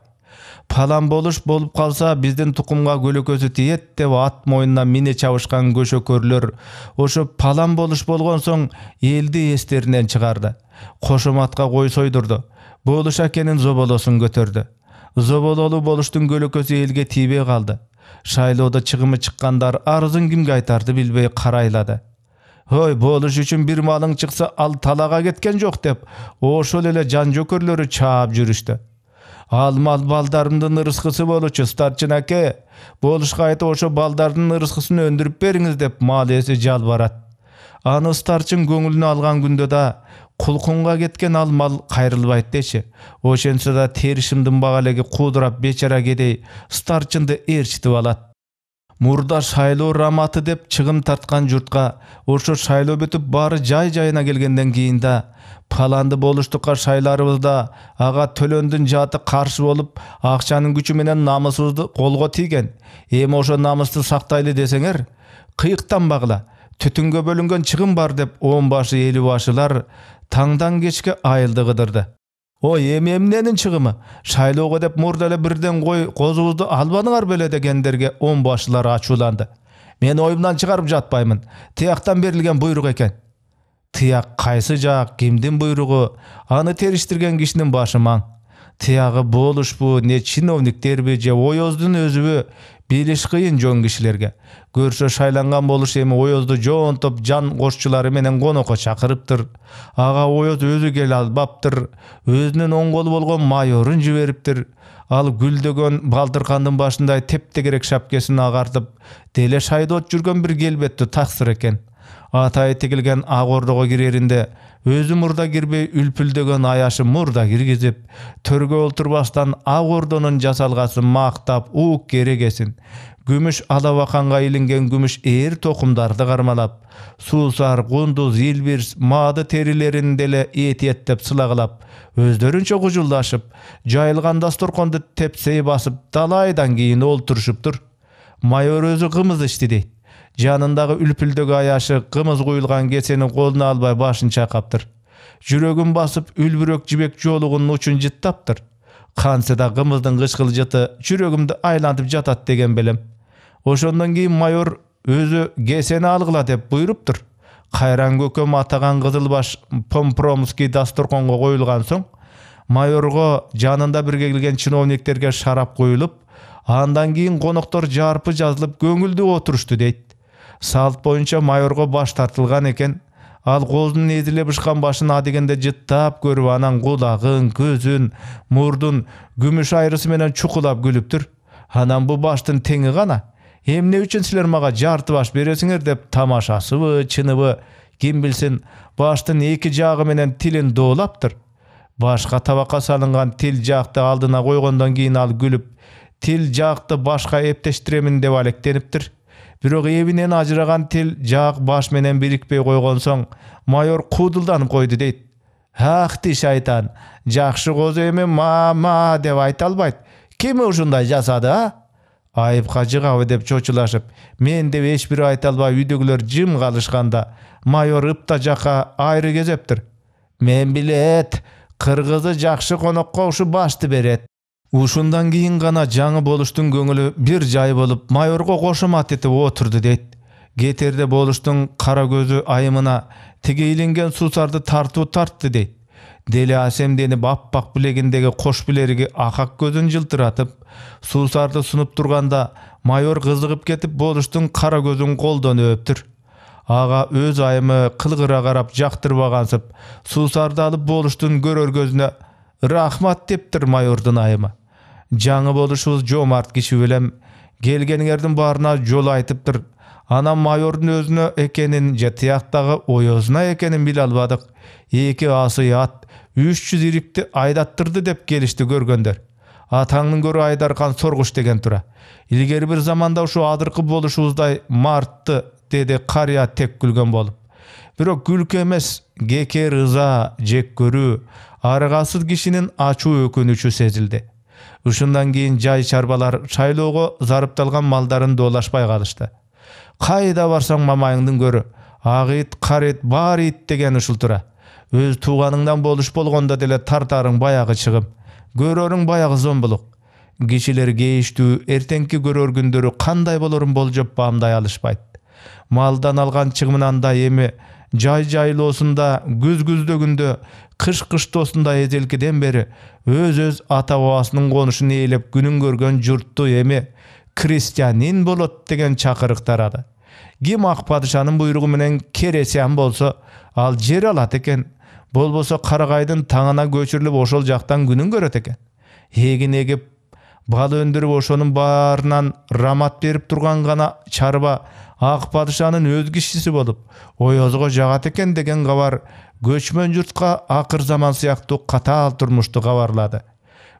A: Палан болуш болуп калса биздин тукумга көлөкөсү тиет деп ат моюнуна мине чабышкан көшөкөрлөр ошо палан болуш болгон соң элди эстеринен чыгарды. Кошоматка кой сойдурду. Болуш акенин зоболосун көтөрдү. Зобололуу болуштун көлөкөсү элге тийбей калды. Шайлоодо чыгымы чыккандар арызын кимге айтарды билбей карайлады. Ой, болуш үчүн бир малың чыкса ал талага кеткен жок деп ошол эле жан жөкөрлөрү чаап жүрүштү. Ал мал балдарымдын ырыскысы болчу, старчын аке. Болушка айтып ошо балдардын ырыскысын өндүрүп бериңиз деп мал ээси жалбарат. Аны старчын көңүлүнө алган күндө да Кулкунга кеткен ал мал кайрылбайт деши. Ошентсе да теришимдин багалеги куудурап бечара кедей старчынды ээрчитип алат. Мурда шайлоо раматы деп чыгым тарткан журтка ошо шайлоо бүтүп баары жай-жайына келгенден кийин да паланды болуштукка шайларыбызда ага төлөндүн жааты каршы болуп, акчанын күчү менен намысыбызды колго тийген. Эми ошо намысты сактайлы десеңер, кыйыктанбагыла. Түтүнгө бөлүнгөн чыгым бар деп 10 башы 50 башылар таңдан кечке айылды кыдырды. Ой, эми эмненин чыгымы? Шайлоого деп мурда эле бирден козубузду албадыңар беле дегендерге 10 башылар ачууланды. Мен оюмдан чыгарып жатпаймын. Тияктан берилген буйрук экен. Тияк кайсы жак, кимдин буйругу? Аны териштирген кишинин башы маң. Тиягы болушпу, не чиновниктерби же оёздун өзүбү билиш кыйын жон кишилерге. Көрсө шайланган болуш эми оёзду жоонтоп жан кошчулары менен конокко чакырыптыр. Ага оёз өзү келе албаптыр. Өзүнүн оң колу болгон майорун жибериптир. Ал гүлдөгөн балтыркандын башындай тептегерек шапкесин агартып, деле шайдот жүргөн бир келбеттүү таксыр экен. Атайы тигилген ак ордого киреринде өзү мурда кирбей үлпүлдөгөн аяшы мурда киргизип, төргө олтурбастан ак ордонун жасалгасын мактап, уук керегесин, күмүш алабаканга илинген күмүш ээр токумдарды кармалап, суусар, кундуз, илбирс, маады терилерин деле этиеттеп сылагылап, өздөрүнчө кужулдашып, жайылган дасторконду тепсей басып, талайдан кийин олтурушуптур. Майор өзү кымыз ичти дейт. Жанындагы үлпүлдөгү аяшы кымыз куюлган кесени колуна албай башын чайкаптыр. Жүрөгүн басып үлбүрөк жибек жолугунун учун жыттаптыр. Кансы да кымыздын кычкыл жыты жүрөгүмдү айлантып жатат деген белем. Ошондон кийин майор өзү кесени алгыла деп буйруптур. Кайран көкөм атаган кызылбаш Помпромский дасторконго коюлган соң, майорго жанында бирге келген чиновниктерге шарап коюлуп, андан кийин коноктор жарпы жазылып көңүлдүү отурушту дейт. Салт боюнча майорго баш тартылган экен. Ал козунун эзиле бышкан башын адегенде жыттап көрүп, анан кулагын, көзүн, мурдун күмүш айрысы менен чукулап күлүптүр. Анан бу баштын теңи гана. Эмне үчүн силер мага жарты баш бересиңер деп тамашасыбы, чыныбы, ким билсин, баштын эки жагы менен тилин доолаптыр. Башка табакка салынган тил жакты алдына койгондон кийин ал күлүп, тил жакты башка эптештиремин деп алектениптир. Бирок эбинен ажыраган тил жак баш менен бирикпей койгон соң, майор куудулданып койду дейт. Ах ти шайтан, жакшы козу эми ма деп айта албайт. Ким ушундай жасады, а? Айыпка жыгабы деп чочулашып, мен деп эч бири айта албай үйдөгүлөр жым калышканда, майор ыпта жакка айры кезептир. Мен билет, кыргызы жакшы конокко ушу башты берет. Ушундан кийин гана жаңы болуштун көңүлү бир жай болуп, майорго кошомат этип отурду дейт. Кетерде болуштун кара көзү айымына тиги илинген суусарды тартты дейт. Дели асемденип аппак билегиндеги кош билериги акак көзүн жылтыратып, суусарды сунуп турганда, майор кызыгып кетип болуштун кара көзүн колдон өптүр. Ага өз айымы кылгыра карап жактырбагансып, суусарды алып болуштун көрөр көзүнө рахмат дептир майордун айымы. Жаңы болушубуз жомарт киши белем, келгениңердин баарына жол айтыптыр. Анан майордун өзүнө экенин же тияктагы оёзуна экенин биле албадык. 2 асы ат 300 ирикти айдаттырды деп келишти көргөндөр. Атаңдын көрү Айдаркан Соргуш деген тура. Илгери бир заманда ушу адыркы болушубуздай мартты деди карыя тек күлгөн болуп. Бирок күлкү эмес, кекер ыза, жек көрүү, аргасыз кишинин ачуу өкүнүчү сезилди. Ушундан кийин жай чарбалар шайлоого зарыпталган малдарын доолашпай калышты. Кайда барсаң мамайыңдын көрү, ак ит, кара ит, бар ит деген ушул тура. Өз тууганыңдан болуш болгондо деле тартарың баягы чыгым, көрөрүң баягы зомбулук. Кишилер кейиштүү, эртеңки көрөр күндөрү кандай болорун болжоп баамдай алышпайт. Малдан алган чыгымынан да эми жай-жайлоосунда, күз-күздөгүндө, кыш-кыштоосунда эзелкиден бери өз ата бабасынын конушун ээлеп күнүн көргөн журтту эми крестьянин болот деген чакырык тарады. Ким ак падышанын буйругу менен кересян болсо, ал жер алат экен. Болбосо карагайдын таңына көчүрүлүп ошол жактан күнүн көрөт экен. Эгин эгип, бал өндүрүп ошонун баарынан рамат берип турган гана чарба Ак padşanın öz kişisi bolup oyozgo jagat eken degen gabar göçmen jurtka akır zaman sıyaktu katal turmuştu gabarlady.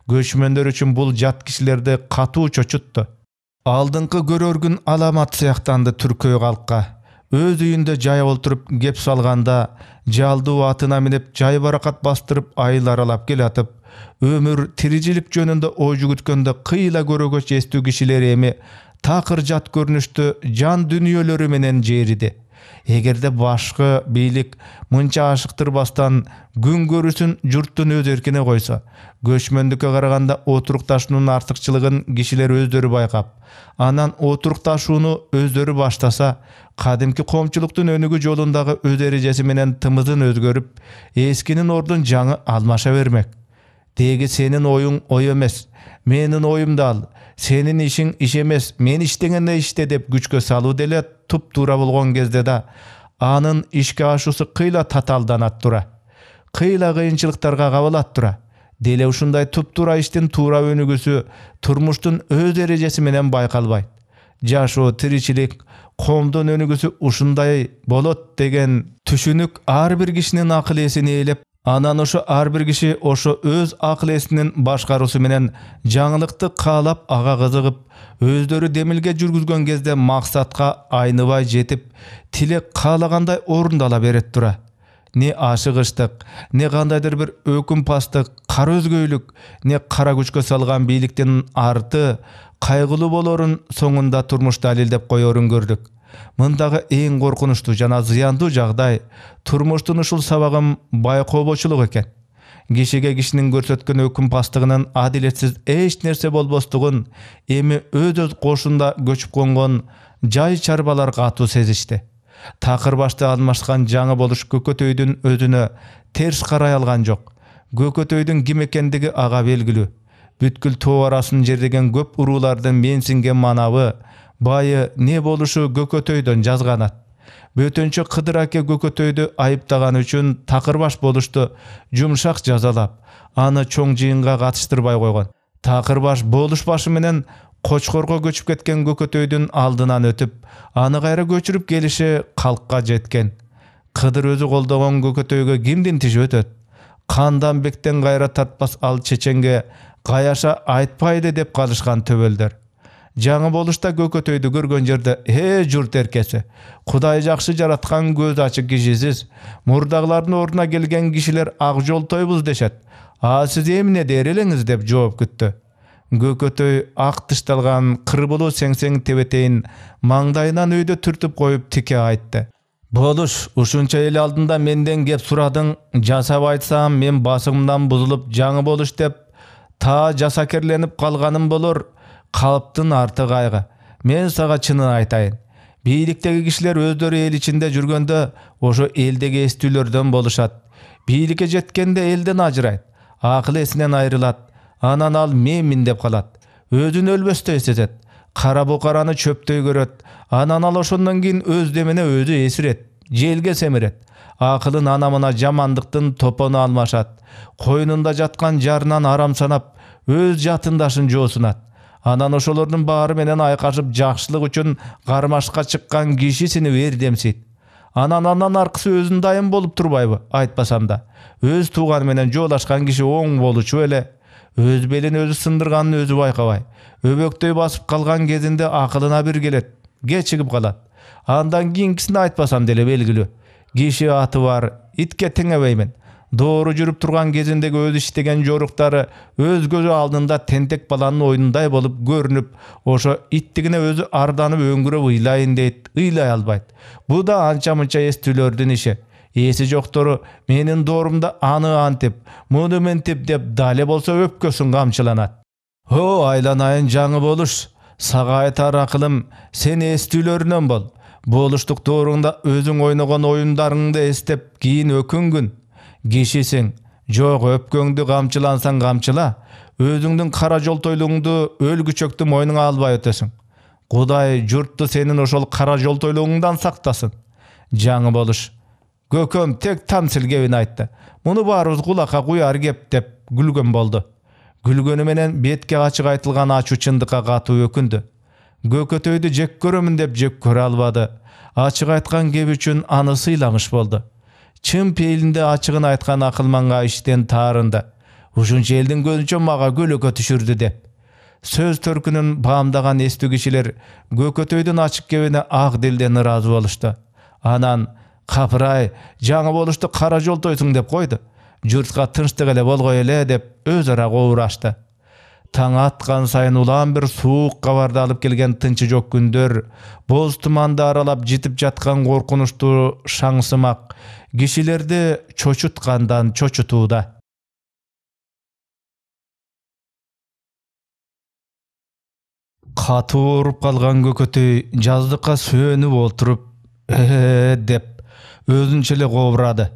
A: Göçmenler üçün bul jat kişilerdi katuu çoçuttu. Aldыңkı görörgün alamat sıyaktandı Türköy halkka. Öz üyünde jay olturup gep salganda, jaldı atına minip jay barakat bastırıp aylar alap gelatıp, ömür tiricilik jönünde oju gütkönde kıyla görögöç estүү kişileri emi takır jat görünüştü jan dünyölörü menen jeridi. Egerde başka beylik mınça aşıktırбастан gün görüsün jurttun öz erkine koysa, göçmendikке karaganda oturuktaşuunun artıkçılığın kişiler özdörü baykap, anan oturuktaşууну özdörü baştasa, kadimki komçuluktun önügü jolundagı öz erecesi menen tımızın özgörüp, eskinin ordun жаңы almaşa vermek. Degi senin oyun oy emes, menin oyum da al. Senin işin iş emes, men iştengende işte dep güçkö salуу dele tup-tuura bolgon kezde da anın işke aşusu kıyla tataldanat tura. Kıyla kıyınçılıktarga kabalat tura. Dele uşunday tup-tuura iştin tuura önügüsü turmuştun öz derecesi menen baykalbayt. Jaşoo tiriçilik komdun önügüsü uşunday bolot degen түшүнүк ар bir kişinin akıl esini eylep, anan oşo ar bir kişi oşo öz akıl esinin başkarusu menen жаңылыкты kaalap aga kızıgıp, özdörü demilge жүрgüzgön кезде maksatка aynыбай жетip, tilek kaalaganday orundala beret tura. Ne aşıgıştık, ne kandaydır bir öküm pastık, kara özgöylük, ne kara güçkö salgan beylikten artı, kaygılı bolorun soňunda turmuş dalildep koyorun gördük. Mındagı eň korkunçtu jana zıyandı jagday turmuştun uşul sabagym baykoboçuluk eken. Kişige kişinin görsetken öküm pastığının adiletsiz eş nerse bolbostugun emi öz koşunda göçüp kongon jay çarbalar katуу sezişti. Takır başta almaşkan жаңы boluş Gökötöydün özüne ters karay algan jok. Gökötöydün kim ekendigi aga belgilүү. Бүткүл тоо арасын жердеген көп уруулардын менсинген манабы, байы не болушу Gökötöйдөн жазганат. Бөтөнчө Кыдыр аке Gökötöйдү айыптаган үчүн такырбаш болушту жумшак жазалап, аны чоң жыйынга катыштырбай койгон. Такырбаш болуш башы менен Кочкорго көчүп кеткен Gökötöйдүн алдынан өтүп, аны кайра көчүрүп келиши калкка жеткен. Кыдыр өзү колдогон Gökötöйгө кимдин тиши өтөт? Кандан бектен кайра тартпас ал чеченге Каяша айтпайды деп калышкан төбөлдөр. Жаңы болушта Gökötöйдү көргөн жерде журт эркеси, Кудай жакшы жараткан көз ачык кишисиз, мурдагылардын ордуна келген кишилер ак жолтойбуз дешет. А сиз эмне дер элеңиз деп жооп күттү. Gökötöy ак тышталган кырбылуу сеңсең тебетейин маңдайынан өйдө түртүп коюп тике айтты. Болуш, ушунча эл алдында менден кеп сурадың, жасап айтсам мен басымдан бузулуп жаңы болуш деп та жасакерленип калганым болор, калыптын арты кайгы. Мен сага чынын айтайын. Бийликтеги кишилер өздөрү эл ичинде жүргөндө ошо элдеги эстүүлөрдөн болушат. Бийликке жеткенде элден ажырайт, акыл эсинен айрылат, анан ал менмин деп калат. Өзүн өлбөстөй сезет, кара букараны чөптөй көрөт, анан ал ошондон кийин өз демине өзү эсирет, желге семирет. Акылын анамына жамандыктын топону алмашат. Койнунда жаткан жарынан арам санап, өз жатындашын жоосунат. Анан ошолордун баары менен айкашып жакшылык үчүн кармашка чыккан кишисини бердемсейт. Анан аркысы өзүн дайым болуп турбайбы? Айтпасам да. Өз тууганы менен жоолашкан киши оң болучу эле. Өз белин өзү сындырганын өзү байкабай. Өбөктөй басып калган кезинде акылына бир келет, кечигип калат. Андан кийинкисин айтпасам деле белгилүү. Киши аты бар, итке теңебеймин. Doğru жүрүп турган кезиндеги өз иштеген жоруктары өз көзү алдында тентек баланын ойнундай болуп көрүнүп, ошо иттигине өзү арданып өңгүрөп ыйлайын дейт, ыйлай албайт. Бу да анча-мынча эстүүлөрдүн иши. Эси жоктору менин доорумда аны антип, муну ментип деп дале болсо өпкөсүн камчыланат. О, айланайын жаңы болуш, сага айтар акылым, сен эстүүлөрүнөн бол. Болуштук дооруңда өзүң ойногон оюндарыңды эстеп, кийин өкүнгүн. Кишисиң, жок өпкөңдү камчылансаң камчыла, өзүңдүн кара жолтойлугуңду өлгүчөктү мойнуңа албай өтөсүң. Кудай журтту сенин ошол кара жолтойлугуңдан сактасын. Жаңы болуш. Көкөм тек там силгебин айтты. Муну баарыбыз кулакка куяр кеп деп күлгөн болду. Күлгөнү менен бетке ачык айтылган ачуу чындыкка катуу өкүндү. Gökötöydü jek körөmүn деп жек көрө албады. Ачык айткан кеп үчүн аны сыйламыш болду. Чын пейилинде ачыгын айткан акылманга иштен таарынды. Ушунча элдин көзүнчө мага көлөкө түшүрдү деп. Сөз төркүнүн баамдаган эстүү кишилер Көкөтөйдүн ачык кебине ак дилден ыраазы болушту. Анан капырай, жаңы болушту кара жолтойсуң деп койду. Журтка тынчтык эле болгой эле деп өз ара коурашты. Таң аткан сайын улам бир суук кабарды алып келген тынчы жок күндөр, боз туманды аралап житип жаткан коркунучтуу шаңсымак кишилерди чочуткандан чочутууда. Катуу уруп калган Көкөтөй жаздыкка сөнүп отуруп, деп өзүнчө эле кобурады.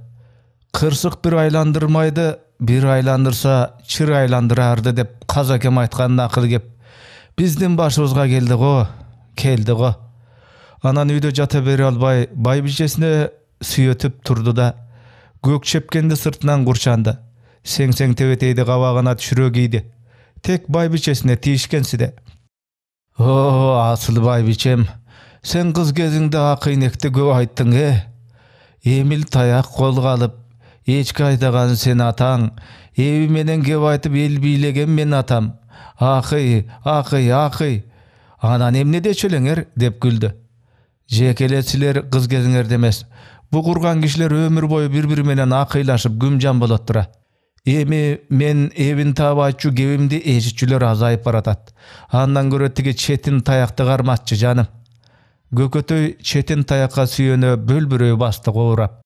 A: Кырсык бир айландырмайды, бир айландырса чыр айландырарды деп казакем айткан акыл кеп. Биздин башыбызга келди го. Анан үйдө жата бере албай, байбичесине сүйөтүп турду да, көк чепкенди сыртынан курчанды. Сең-сең тебетейди кабагына түшүрө кийди. Тек байбичесине тийишкенсиде. О, асыл байбичем, сен кыз кезиңде ак ийнекти көп айттың, Эмил таяк колго алып, эчки айдаган сен атаң, эби менен кеп айтып эл бийлеген мен атам. Акый. Анан эмне дечелеңер деп күлдү. Жекеле силер кыз кезиңерде эмес. Бу курган кишилер өмүр бою бири-бири менен акыйлашып күмжан болот тура. Эми мен эбин таабайчу кебимди эжитчүлөр азайып баратат. Андан көрө тиги четин таякты карматчы жаным. Көкөтөй четин таякка сүйөнө бөлбүрөй басты коурап.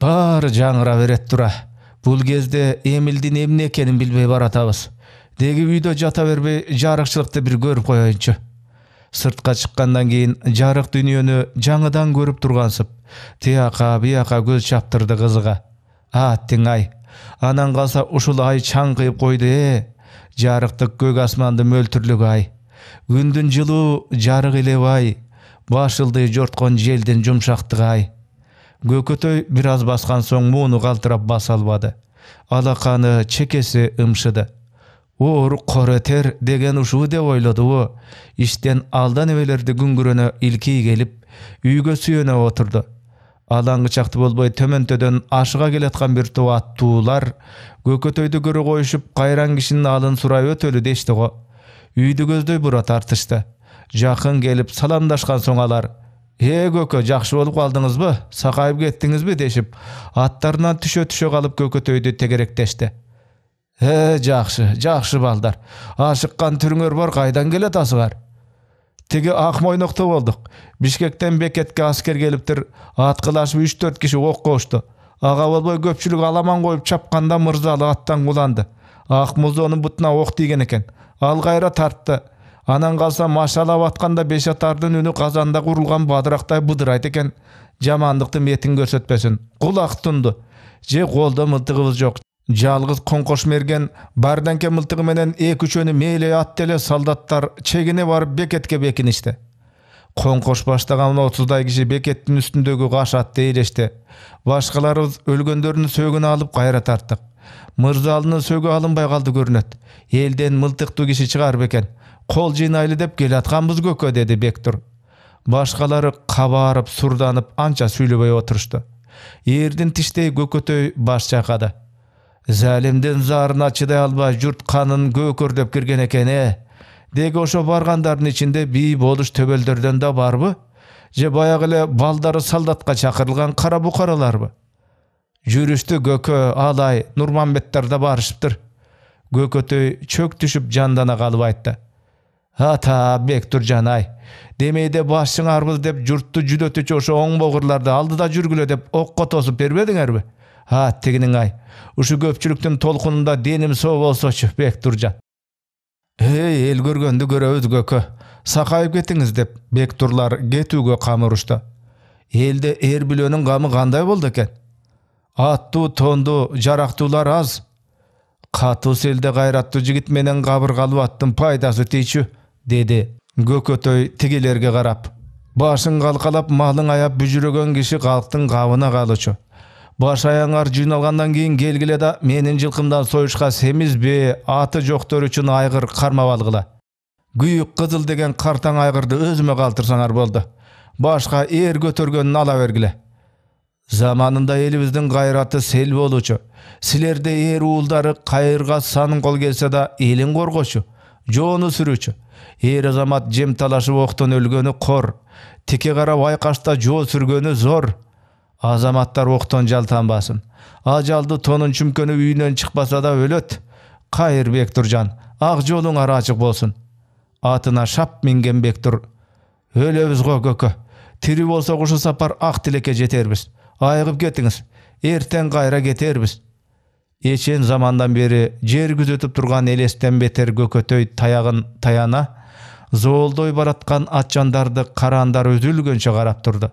A: Баары жаңыра берет тура. Бул кезде Эмилдин эмне экенин билбей баратабыз. Деги үйдө жата бербей жарыкчылыкты бир көрүп коеюнчу. Сыртка чыккандан кийин жарык дүйнөнү жаңыдан көрүп тургансып, тияка бияка көз чаптырды кызыга. Аттиң ай. Анан калса ушул ай чаңкыйып койду, Жарыктык көк асманды мөлтүрлүк ай. Күндүн жылуу жарык илеп ай. Башылды жорткон желдин жумшактыгы ай. Көкөтөй бир аз баскан соң мууну калтырап баса албады. Алаканы чекеси ымшыды. Оор коретер деген ушул деп ойлоду. Иштен алдан эбелерди күңгүрөнө илкий келип, үйгө сүйөнө отурду. Алаңгычакты болбой төмөнтөдөн ашыга келаткан бир топ аттуулар Көкөтөйдү көрө коюшуп, кайран кишинин алын сурай өтөлү дешти го. Үйдү көздөй бура тартышты. Жакын келип саламдашкан соң алар: Көкө, жакшы болуп калдыңызбы? Сакайып кеттиңизби?" дешип, аттарынан түшө калып Көкөтөйдү тегеректешти. Жакшы балдар. Ашыккан түрүңөр бар, кайдан келатасыңар? Тиги ак мойнокто болдук. Бишкектен бекетке аскер келиптир. Аткылашып 3-4 киши ок кошту. Ага болбой көпчүлүк аламан коюп чапканда мырзалы аттан куланды. Ак музонун бутуна ок тийген экен. Ал кайра тартты. Анан калса машалап атканда бешатардын үнү казанда курулган бадырактай быдырайт экен. Жамандыкты метин көрсөтпөсүн. Кулак тунду. Же колдо мылтыгыбыз жок. Жалгыз коңкош мерген барданке мылтыгы менен 2-3 мейле ат эле солдаттар чегине барып бекетке бекиништи. Коңкош баштаган 30дай киши бекеттин үстүндөгү кашатты ээлешти. Башкаларыбыз өлгөндөрдүн сөөгүн алып кайра тарттык. Мырзалынын сөөгү алынбай калды көрүнөт. Элден мылтыктуу киши чыгарып экен. Кол жыйнайлы деп келатканбыз Көкө, деди Бектур. Башкалары кабарып, сурданып, анча сүйлөбөй отурушту. Эрдин тиштей Көкөтөй баш чайкады. Залимдин зарына чыдай албай журт канын көкөрдөп кирген экен, Деги ошо баргандардын ичинде бий болуш төбөлдөрдөн да барбы? Же баягы эле балдары солдатка чакырылган кара букараларбы? Жүрүштү Көкө, Алай, Нурманбеттер да барышыптыр. Көкөтөй чөк түшүп жандана калып айтты. Ата, Бектур жанай, демейде башчыңарбыз деп журтту жүдөтүчү ошо оңбогурларды алдыда жүргүлө деп окко тосуп бербедиңерби? Тигинин ай, ушу көпчүлүктүн толкунунда деним соо болсочу, Бектуржан. Эл көргөндү көрөбүз Көкө, сакайып кетиңиз деп Бектурлар кетүүгө камырышты. Элде эр билөөнүн камы кандай болду экен? Аттуу, тондуу, жарактуулар аз. Катуу селде кайраттуу жигит менен кабыргалуу аттын пайдасы тийчү, деди Көкөтөй тигилерге карап. Башын калкалап, малын аяп бүжүрөгөн киши калктын кабына калычу. Баш аяңар жыйналгандан кийин келгиле да менин жылкымдан союшка семизби, аты жоктор үчүн айгыр кармап алгыла. Güyük kızıl degen kartan aygırdı özüme kaltırsaňar boldy. Başka er götürgönünü ala bergile. Zamanında elimizdin gayratı sel boluçu. Silerde er uğuldары kayırga sanın kol gelse da elin korgoçu. Joonu sürüçü. Er azamat jem talaşı oktan ölgönü kor. Tike kara vaykaşta jo sürgönü zor. Azamatlar oktan jaltanbasın. Ajaldı tonun çümkönü üyünden çıkbasa da ölöt. Kayır Bekturjan, ak jolun ara açık bolsun. Atına şap mingen Bektur. Ölebüz go gökö. Tiri bolsa uşu sapar ak tileke jeterbiz. Ayıgıp getiňiz. Erten gayra geterbiz. Eçen zamandan beri jer güzötüp turgan elesden beter gökötöy tayagın tayana, zooldoy baratkan atjandardy karandar özülgönçe garap turdu.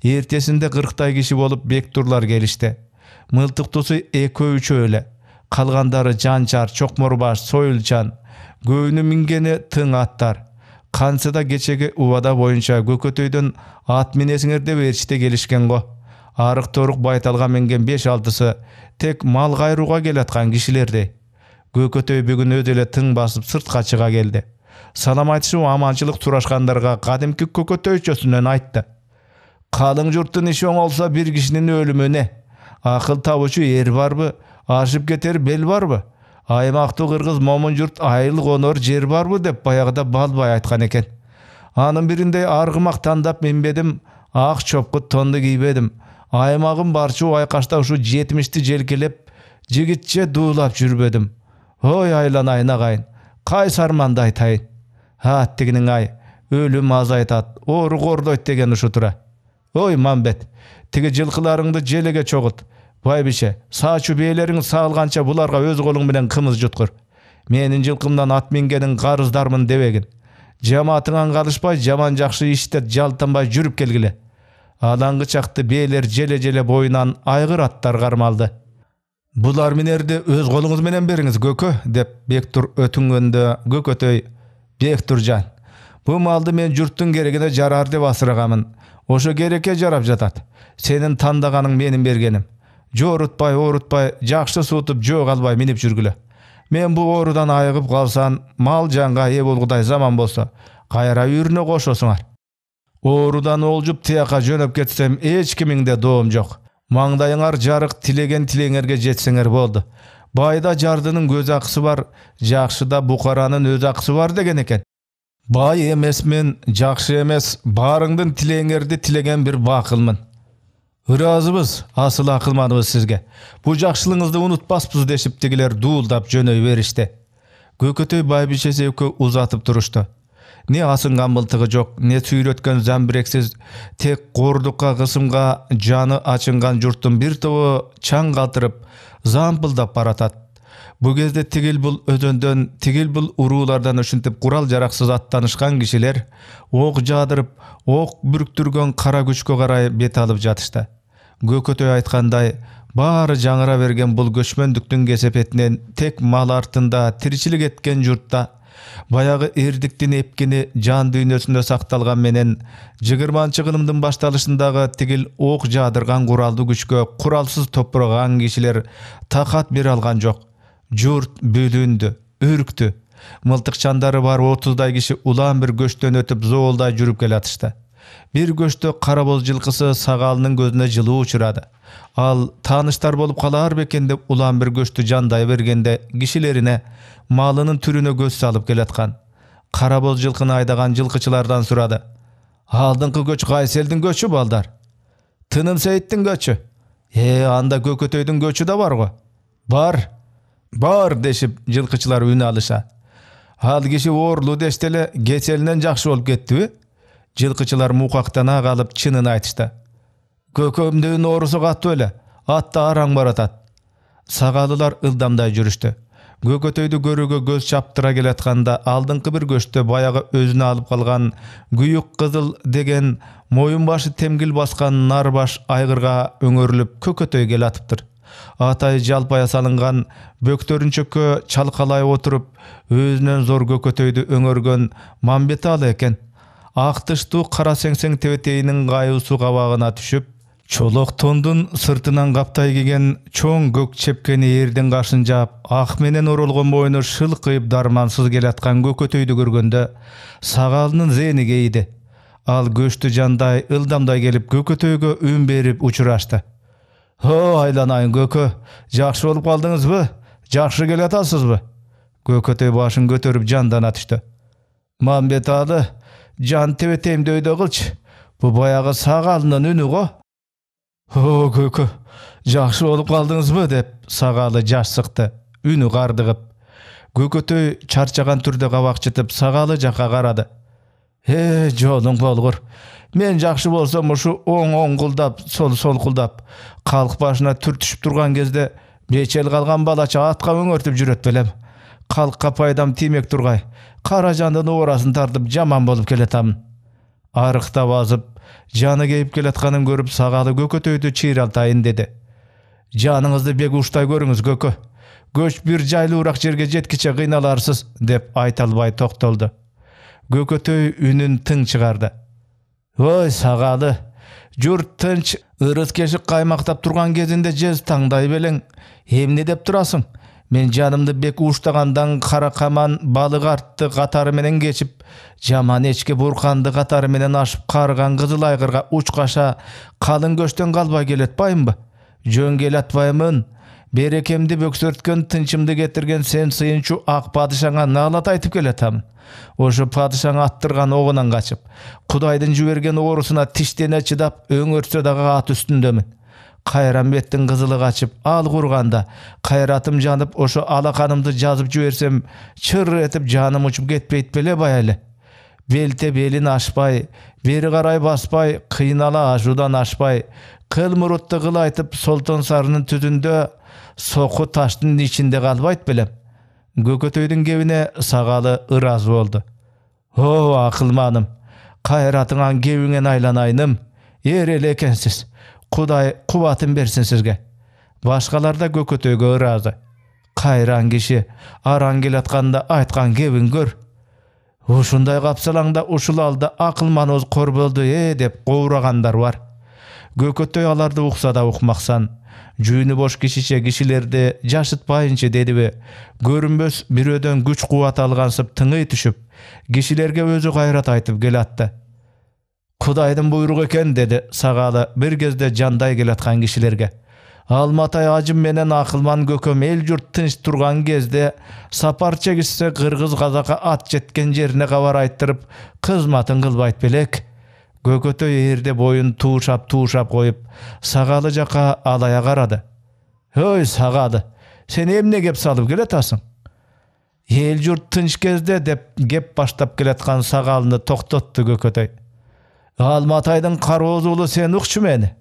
A: Ertesinde 40 kişi bolup Bekturlar gelişti. Mıltıktusu eko-üçü öyle. Kalgandары Jançar, Çokmorbaş, Soyulçan, göğünü mingeni tığ attar. Kansıda geçegi uvada boyunca gökötöydün at minesiňerde berişte gelişken go. Arık toruk baytalga mengen 5-6'sı tek mal gayruga gelatkan kişilerdi. Gökötöy bugün ödele tığ basıp sırtga çıga geldi. Salam aytışı amançılık turaşkandarga kadimki gökötöyçösünden aytdı. Kalın jurttun işi olsa bir kişinin ölümü ne? Akıl tavuçu er barby? Aşıp geter bel barby? Aymakты kırgız momun jurt ayılık onor jer barby dep bayagda balbay aytkan eken. Anın birinde argımak tandap minbedim, ak çopku tondu giybedim. Aymagım barçı aykaşta uşu 70'ti jelkelep, jigitçe duulap jürbedim. Oy aylan ayna gayın, kay sarmanda aytayın. Ha tiginin ay, ölüm az aytat, oru gordoyt degen uşu tura. Oy Mambet, tigi jılkılarыңды jelege çogut. Baybiçe, saçu beyleriň sağılgança bularga öz goluň bilen kımız jutkur. Menin jılkımdan at mingeniň garızdarmyn debegin. Jamatyňan galyşpay jaman jakşy işler jaltanbay jürüp kelgile. Alaňgy çakty beyler jele-jele boyundan aýgyr attar garmaldy. Bular minerdi öz goluňuz menen beriňiz gökö, dep Bektur ötüňgönde gökötöy Bekturjan. Bu maldy men jurttun geregine jarar dep asıragamyn. Oşo gereke jarap jatat. Senin tandagaňyň menin bergenim. Jorutpay, jakşı sutup jog albay minip jürgüle. Men bu orudan aýygyp galsan, mal janga ýe bolguday zaman bolsa, gaýra ýürüne goşosuňar. Orudan oljup tiyaka jönöp getsem hiç kiminde doğum jok. Maňdaýyňar jarık tilegen tileňerge jetseňer boldy. Bayda jardynyň göz akysy bar, jakşyda bukaranyň öz akysy bar degen eken. Bay emesmen, jakşı emes, barıňdan tileňerdi tilegen bir bakylmyn. Razыбыз, asıl akılmanыбыз sizge. Bu jakşylygyňyzdy unutpaspyz deşip digiler duuldap jönöy berişdi. Gökötöy baybiçesi ökö uzatıp turuşdu. Ne asıngan mıltığı jok, ne süýretken zambireksiz, tek gordukka kısımga canı açıngan jurttun bir tobu çaң kaltırıp, zampıldap baratat. Bu gezde tigil bul özöndön, tigil bul urulardan öşüntip kural jaraksız attanışkan kişiler, ok jadırıp, ok bürktürgön kara güçkö garay bet alıp jatışta. Gökötöy aytkanday, bari jaňıra bergen bul göçmendüktün kesepetinden tek mal artında tirçilik etken jurtta, bayağı erdiktin epkini jan düýnösünde saktalgan menen 20-njy gylymdyň baştalışyndagy tigil ok jadyrgan kuraldy güçkö kuralsız topragan kişiler takat bir algan jok. Jurt bölündü, ürktü. Mıltykçandary bar 30-day kişi ulan bir göçtön ötüp zoolda jürüp gelatıştı. Bir göçtö karaboz jılkysy sagalynyň gözüne jyly uçurady. Al tanıştar bolup kalar beken dep ulan bir göçtü janday bergende kişilerine malynyň türüne göz salyp gelatkan. Karaboz jılkyny aydagan jılkıçylardan surady. Aldыңkı göç Gaýseldiň göçü baldar. Tınım Seyitdiň göçü. Anda Gökötöýdiň göçü da bar go. Bar deşip jılkıçylar üne alışa. Al kişi orlu deştele geçelinden jakşı bolup getdi. Jılkıçylar mukaktana galyp çynyny aytışdy. Gökömdüň orusu gatdy öle. Atda araň baratat. Sagalylar ıldamda jürüşdi. Gökötöýdi görüge göz çaptıra gelatkanda aldыңkı bir göçtö bayağı özüne alıp kalgan güýük kızıl degen moyun başı temgil baskan narbaş aygırga öňörülüp Kökötöy gelatypdyr. Atay jalpaya salıngan böktörünçökö çalkalay oturup özünden zor Gökötöýdi öňörgön Mambet aly eken. Ak tıştуу kara seňseň tebeteýiniň gaýusy gabagyna düşüp Çolok tondun sırtынан kapтай кийген чоң көк чепкени эрден каршын жаап, ак менен оролгон бойуна шылкыйып дармансыз келаткан көкөтөйдү көргөндө сагалынын зээни кейди. Ал көчтү жандай ылдамдай келип көкөтөйгө үн берип учурашты. «О, айланайын көкө, жакшы болуп калдыңызбы? Жакшы келатасызбы?» Көкөтөй башын көтөрүп жандана түштү. «Мамбет алы, жан тебетемди өйдө кылчы. Бу баягы сагалынын үнү го». «О, көкө, жакшы болуп калдыңызбы?» деп сагалы жаш сыкты, үнү кардыгып. Көкөтөй чарчаган түрдө кабак чытып сагалы жакка карады. Жолуң болгур. Мен жакшы болсом ушу оң кулдап, сол кулдап, калк башына түр түшүп турган кезде бечел калган балача атка өңөртүп жүрөт белем. Калкка пайдам тиймек тургай, кара жандын оорасын тартып жаман болуп келатамын. Арыктап азып, жаны кейип келатканын көрүп сагалы көкөтөйдү чыйралтайын деди. «Жаныңызды бек уштай көрүңүз көкө. Көч бир жайлуураак жерге жеткиче кыйналарсыз» деп айта албай токтолду. Көкөтөй үнүн тың чыгарды. «Ой, сагалы, журт тынч, ырыс кешик каймактап турган кезинде жез таңдай белең. Эмне деп турасың? Мен жанымды бек уштагандан кара каман балык артты катары менен кечип, жаман эчке бурканды катары менен ашып карыган кызыл айгырга учкаша калың көчтөн калбай келатпаймынбы? Жөн келатпаймын. Берекемди бөксөрткөн, тынчымды кетирген сен сыйынчу ак падышаңа наалат айтып келатамын. Ошо падышаң аттырган огунан качып, Кудайдын жиберген оорусуна тиштене чыдап, өңөртсө дагы ат үстүндөмүн. Кайрамбеттин кызылы качып, ал курганда, кайратым жанып, ошо алаканымды жазып жиберсем, чыр этип жаным учуп кетпейт беле баялы. Белте белин ашпай, бери карай баспай, кыйнала ашуудан ашпай, кыл мурутты кыл айтып, Солтон сарынын түтүндө соку таштын ичинде калбайт белем. Көкөтөйдүн кебине сагалы ыраазы болду. «О, акылманым, кайратыңан кебиңен айланайыным, эр эле экенсиз. Кудай кубатын берсин сизге». Башкалар да көкөтөйгө ыраазы. «Кайран киши, араң келатканда айткан кебин көр. Ушундай капсалаңда ушул алда акылманыбыз кор болду деп коурагандар бар». Көкөтөй аларды укса да укмаксан, жүйүнү бош кишилерди жашытпайынчы дедиби, көрүнбөс бирөөдөн күч кубат алгансып тыңый түшүп, кишилерге өзү кайрат айтып келатты. «Кудайдын буйругу экен» деди сагалы бир кезде жандай келаткан кишилерге. «Алматай ажым менен акылман көкөм эл журт тынч турган кезде сапар чегишсе кыргыз казакка ат жеткен жерине кабар айттырып кызматын кылбайт белек». Көкөтөй эрде боюн туушап коюп, сагалы жака алая карады. «Ой, сагалы, сен эмне кеп салып келатасың? Эл журт тынч кезде» деп кеп баштап келаткан сагалыны токтотту Көкөтөй. «Алматайдын карооз уулу сен укчу мени.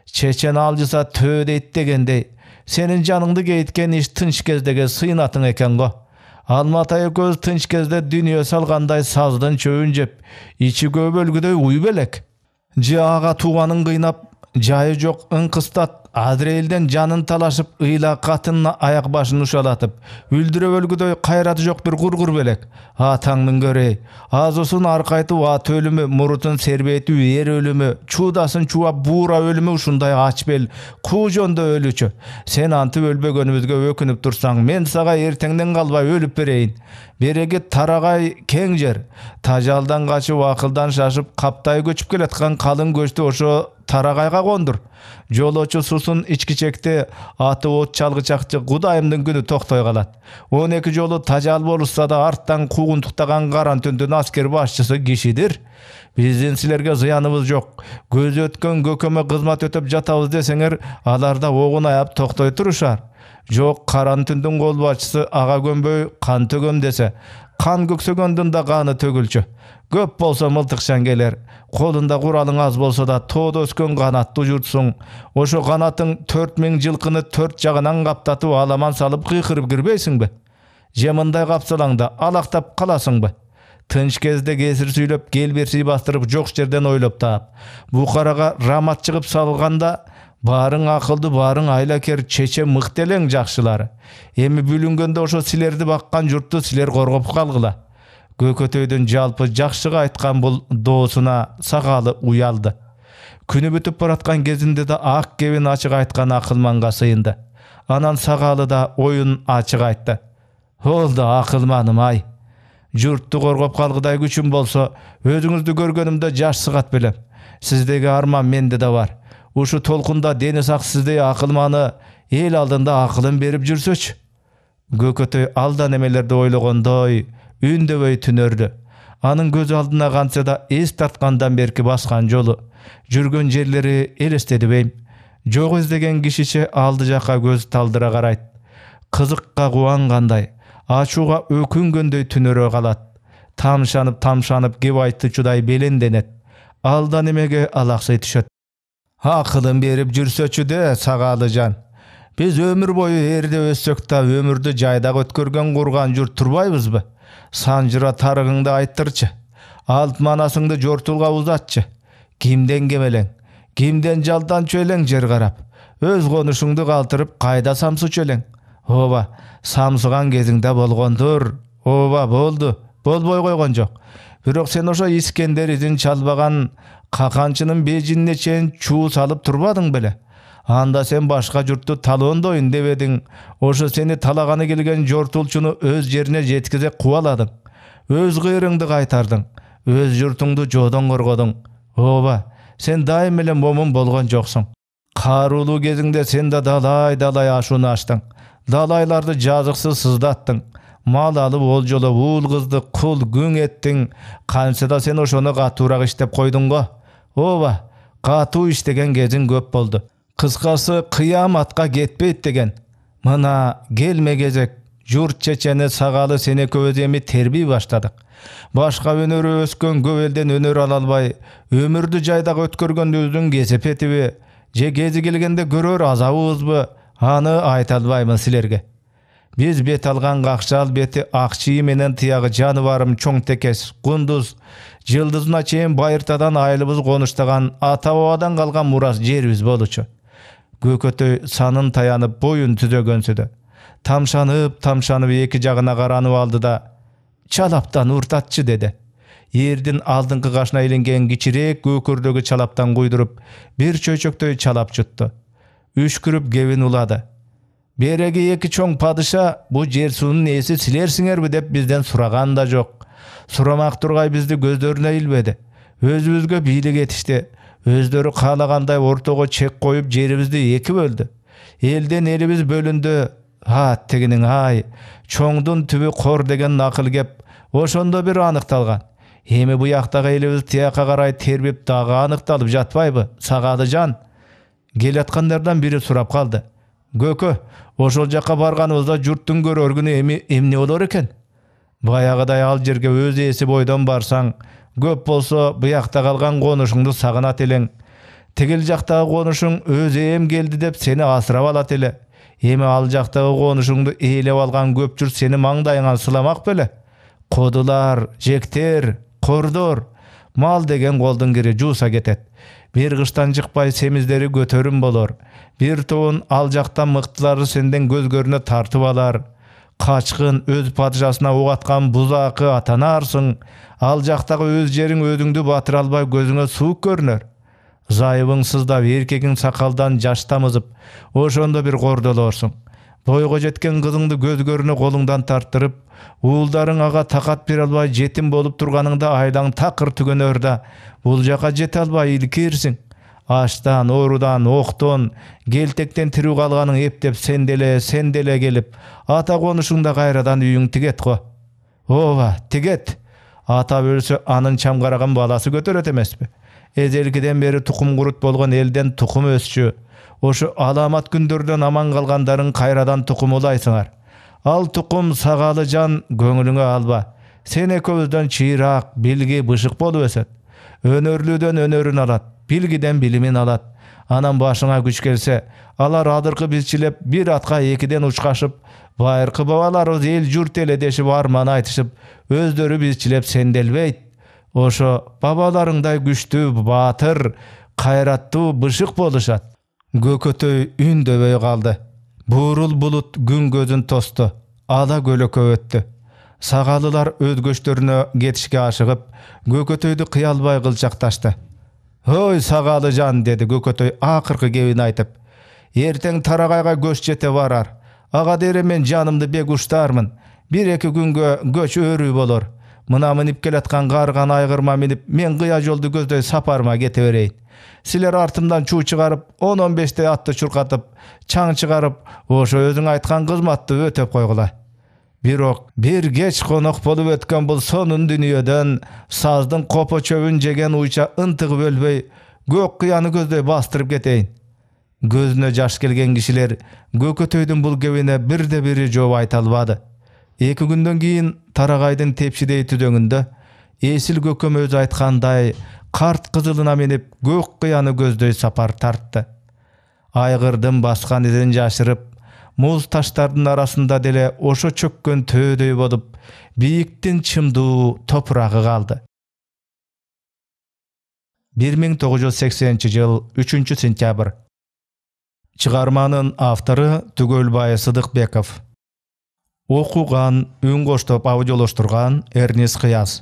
A: Чечен алжыса төө дейт дегендей, сенин жаныңды кейиткен иш тынч кездеге сыйнатың экен го. Алматай экөөбүз тынч кезде дүйнө салгандай саздын чөбүн жеп, ичи көп өлгүдөй уй белек. Же ага тууганын кыйнап, жайы жок ыңкыстат, Адрейлден жанын талашып, ыйла катынына аяк башын ушалатып, үлдүрөп өлгүдөй кайраты жок бир кургур белек. Атаңдын көрөй, азысын аркайтып ат өлүмү, мурутун сербейтип эр өлүмү, чуудасын чуап буура өлүмү ушундай ач бел, куу жондо өлүчү. Сен антып өлбөгөнүбүзгө өкүнүп турсаң, мен сага эртеңден калбай өлүп берейин. Береги тарагай кең жер. Тажалдан качып, акылдан шашып, каптай көчүп келаткан калың көчтү ошо тарагайга кондур. Жолочу сусын ичкичекте аты от чалгычакчы Кудайымдын күнү токтой калат. 12 жолу тажал болушса да арттан куугунтуктаган Каран түндүн аскер башчысы кишидир. Биздин силерге зыяныбыз жок. Көз өткөн көкөмө кызмат өтөп жатабыз десеңер, алар да огун аяп токтой турушар. Жок, Каран түндүн кол башчысы ага көнбөй кан төгөм десе, кан көксөгөндүн да каны төгүлчү. Көп болсо мылтыкшан келер. Колунда куралың аз болсо да тоодо өскөн канаттуу журтсуң. Ошо канатың 4000 жылкыны 4 жагынан каптатып аламан салып кыйкырып кирбейсиңби? Же мындай капсалаңда алактап каласыңбы? Тынч кезде кесир сүйлөп, келберси бастырып жок жерден ойлоп таап. Букарага рамат чыгып салганда барың акылды, барың айлакер, чече мыктелең жакшылары. Эми бүлүнгөндө ошо силерди баккан журтту силер коргоп калгыла. Көкөтөйдүн жалпы жакшыга айткан бул доосуна сагалы уялды. Күнү бүтүп бараткан кезинде да ак кебин ачык айткан акылманга сыйынды. Анан Сагалы да оюн ачык айтты. Болду акылманым ай. Журтту коргоп калгыдай күчүм болсо, өзүңүздү көргөнүмдө жаш сыгат белем. Сиздеги арман менде да бар. Ушу толкунда дени сак сиздей акылманы эл алдында акылын берип жүрсөчү. Көкөтөй алда немелерди ойлогондой, үндөбөй түнөрдү. Анын көз алдына кантса да эс тарткандан берки баскан жолу, жүргөн жерлери элестеди бейм. Жок издеген кишиче алды жакка көз талдыра карайт. Кызыкка кубангандай, ачууга өкүнгөндөй түнөрө калат. Тамшанып кеп айтчудай беленденет. Алда немеге алаксый түшөт. Акылын берип жүрсөчү де, Сагалыжан. Биз өмүр бою эрде өссөк да өмүрдү жайдак өткөргөн курган журт турбайбызбы? Санжыра тарыгыңды айттырчы. Алт манасыңды жортулга узатчы. Кимден кемелең, кимден жалданчу элең жер карап. Өз конушуңду калтырып кайда самсычу элең. Ооба, самсыган кезиңде болгондур. Ооба, болду. Болбой койгон жок. Бирок сен ошо Искендер изин чалбаган каканчынын бежинине чейин чуу салып турбадың беле? Анда сен башка журтту талоондойн дебедиң. Ошо сени талаганы келген жортулчуну өз жерине жеткизе кубаладың. Өз кыйрыңды кайтардың. Өз журтуңду жодон коргодуң. Ооба, сен дайым эле момун болгон жоксуң. Каарулуу кезиңде сен да далай ашууну ачтың. Далайларды жазыксыз сыздаттың. Мал алып ол жолу уул кызды кул күң эттиң. Канча да сен ошону катуураак иштеп койдуң го. Ооба, катуу иштеген кезиң көп болду. Кыскасы кыяматка кетпейт деген. Мына келме кезек, журт чечени Сагалы сен экөөбүз эми тербий баштадык. Башка өнөрү өскөн көп элден өнөр ала албай, өмүрдү жайдак өткөргөндүбүздүн кесепетиби, же кези келгенде көрөр азабыбызбы, аны айта албаймын силерге. Биз бет алган какшал бети акчии менен тыягы жаныбарым чоң текес, кундуз, жылдызына чейин байыртадан айылыбыз конуштаган ата бабадан калган мурас жерибиз болчу. Көкөтөй санын таянып боюн түзөгөнсүдө. Тамшанып эки жагына каранып алды да, чалаптан уртатчы деди. Эрдин алдыңкы кашына илинген кичирээк көкөрдөгү чалаптан куйдуруп, бир чөйчөктөй чалап жутты. Үшкүрүп кебин улады. Береги эки чоң падыша, бу жер суунун ээси силерсиңерби деп бизден сураган да жок. Сурамак тургай бизди көздөрүнө илбеди. Өзүбүзгө бийлик этишти. Өздөрү каалагандай ортого чек коюп жерибизди эки бөлдү. Элден элибиз бөлүндү. Тегинин ай, чоңдун түбү кор деген накыл кеп, ошондо бир аныкталган. Эми буяктагы элибиз тияка карай тербеп дагы аныкталып жатпайбы, Сагалыжан? Келаткандардан бири сурап калды. Көкө, ошол жакка барганыбызда журттун көрөр күнү эми эмне болор экен? Баягыдай ал жерге өз ээси бойдон барсаң, көп болсо буякта калган конушуңду сагынат элең. Тигил жактагы конушуң өз эем келди деп сени асырап алат эле. Эми ал жактагы конушуңду ээлеп алган көп журт сени маңдайыңан сыламак беле? Кодулар, жектер, кордор, мал деген колдун кири жууса кетет. Бир кыштан чыкпай семиздери көтөрүм болор. Бир тобун ал жактан мыктылары сенден көзгөрүнө тартып алар. Качкын өз падышасына угаткан бузакы атанарсың. Ал жактагы өз жериң өзүңдү батыра албай көзүңө суук көрүнөр. Зайыбың сыздап, эркегиң сакалдан жаш тамызып, ошондо бир кордолорсуң. Бойго жеткен кызыңды көзгөрүнө колуңдан тарттырып, уулдарың ага такат бере албай жетим болуп турганыңда айлаң такыр түгөнөр да, бул жака жете албай илкирсиң. Аштан, оорудан, октон, келтектен тирүү калганың эптеп сенделе келип, ата конушуңда кайрадан үйүң тигет го. Ооба, тигет. Ата өлсө анын чамгараган баласы көтөрөт эмеспи? Эзелкиден бери тукум курут болгон элден тукум өсчү. Ошо аламат күндөрдөн аман калгандарың кайрадан тукум улайсыңар. Ал тукум Сагалыжан көңүлүңө алба. Сен экөөбүздөн чыйраак, билги, бышык болуп өсөт. Өнөрлүүдөн өнөрүн алат, билгиден билимин алат. Анан башыңа күч келсе, алар адыркы бизчилеп бир атка экиден учкашып, байыркы бабаларыбыз эл журт эле дешип арман айтышып, өздөрү бизчилеп сенделбейт. Ошо бабаларыңдай күчтүү, баатыр, кайраттуу, бышык болушат. Көкөтөй үндөбөй калды. Буурул булут күн көзүн тосту. Ала көлөкө өттү. Сагалылар өз көчтөрүнө кетишке ашыгып, Көкөтөйдү кыя албай кылчакташты. "Hoy Sagalıcan" dedi Gökötöy akırkı gebini aytıp. "Erteň Taragayga göç jete barar. Aga dere men janymdy bek uştarmyn. 1-2 günge göç örü bolar. Mına minip geletkan gargan aygyrma minip men gıya joldy gözдөй saparma gete bereyin. Siler artymdan çuu çıgaryp 10-15 atty çurkatyp, çaң çıgaryp, oşo özüň aytkan gızmatdy ötep koýgula. Birok bir geç konok bolup ötken bul sonun dünýeden sazdyň kopa çöbün jegen uýça ıntygy bölbey gök gyany gözдөй bastyryp geteyin." Gözüne jaş gelgen kişiler Gökötöýdün bul gebine birde biri job aýta albady. 2 günden giyin Taragaydın tepşideyi tüdöňünde esil gököm öz aytkanday kart kızılına menip gök gyany gözдөй sapar tartty. Aygyrdım baskan izin jaşyryp, muz taşlardın arasında dele oşo çökkön tööдөй bolup, biýikden çymduu topragy galdy. 1980-nji ýyl 3 sentyabr. Çıgarmanın avtory Tugölbaý Sıdykbekow. Okugan, üň goşdup audiolaşdyrgan Ernest Kıyas.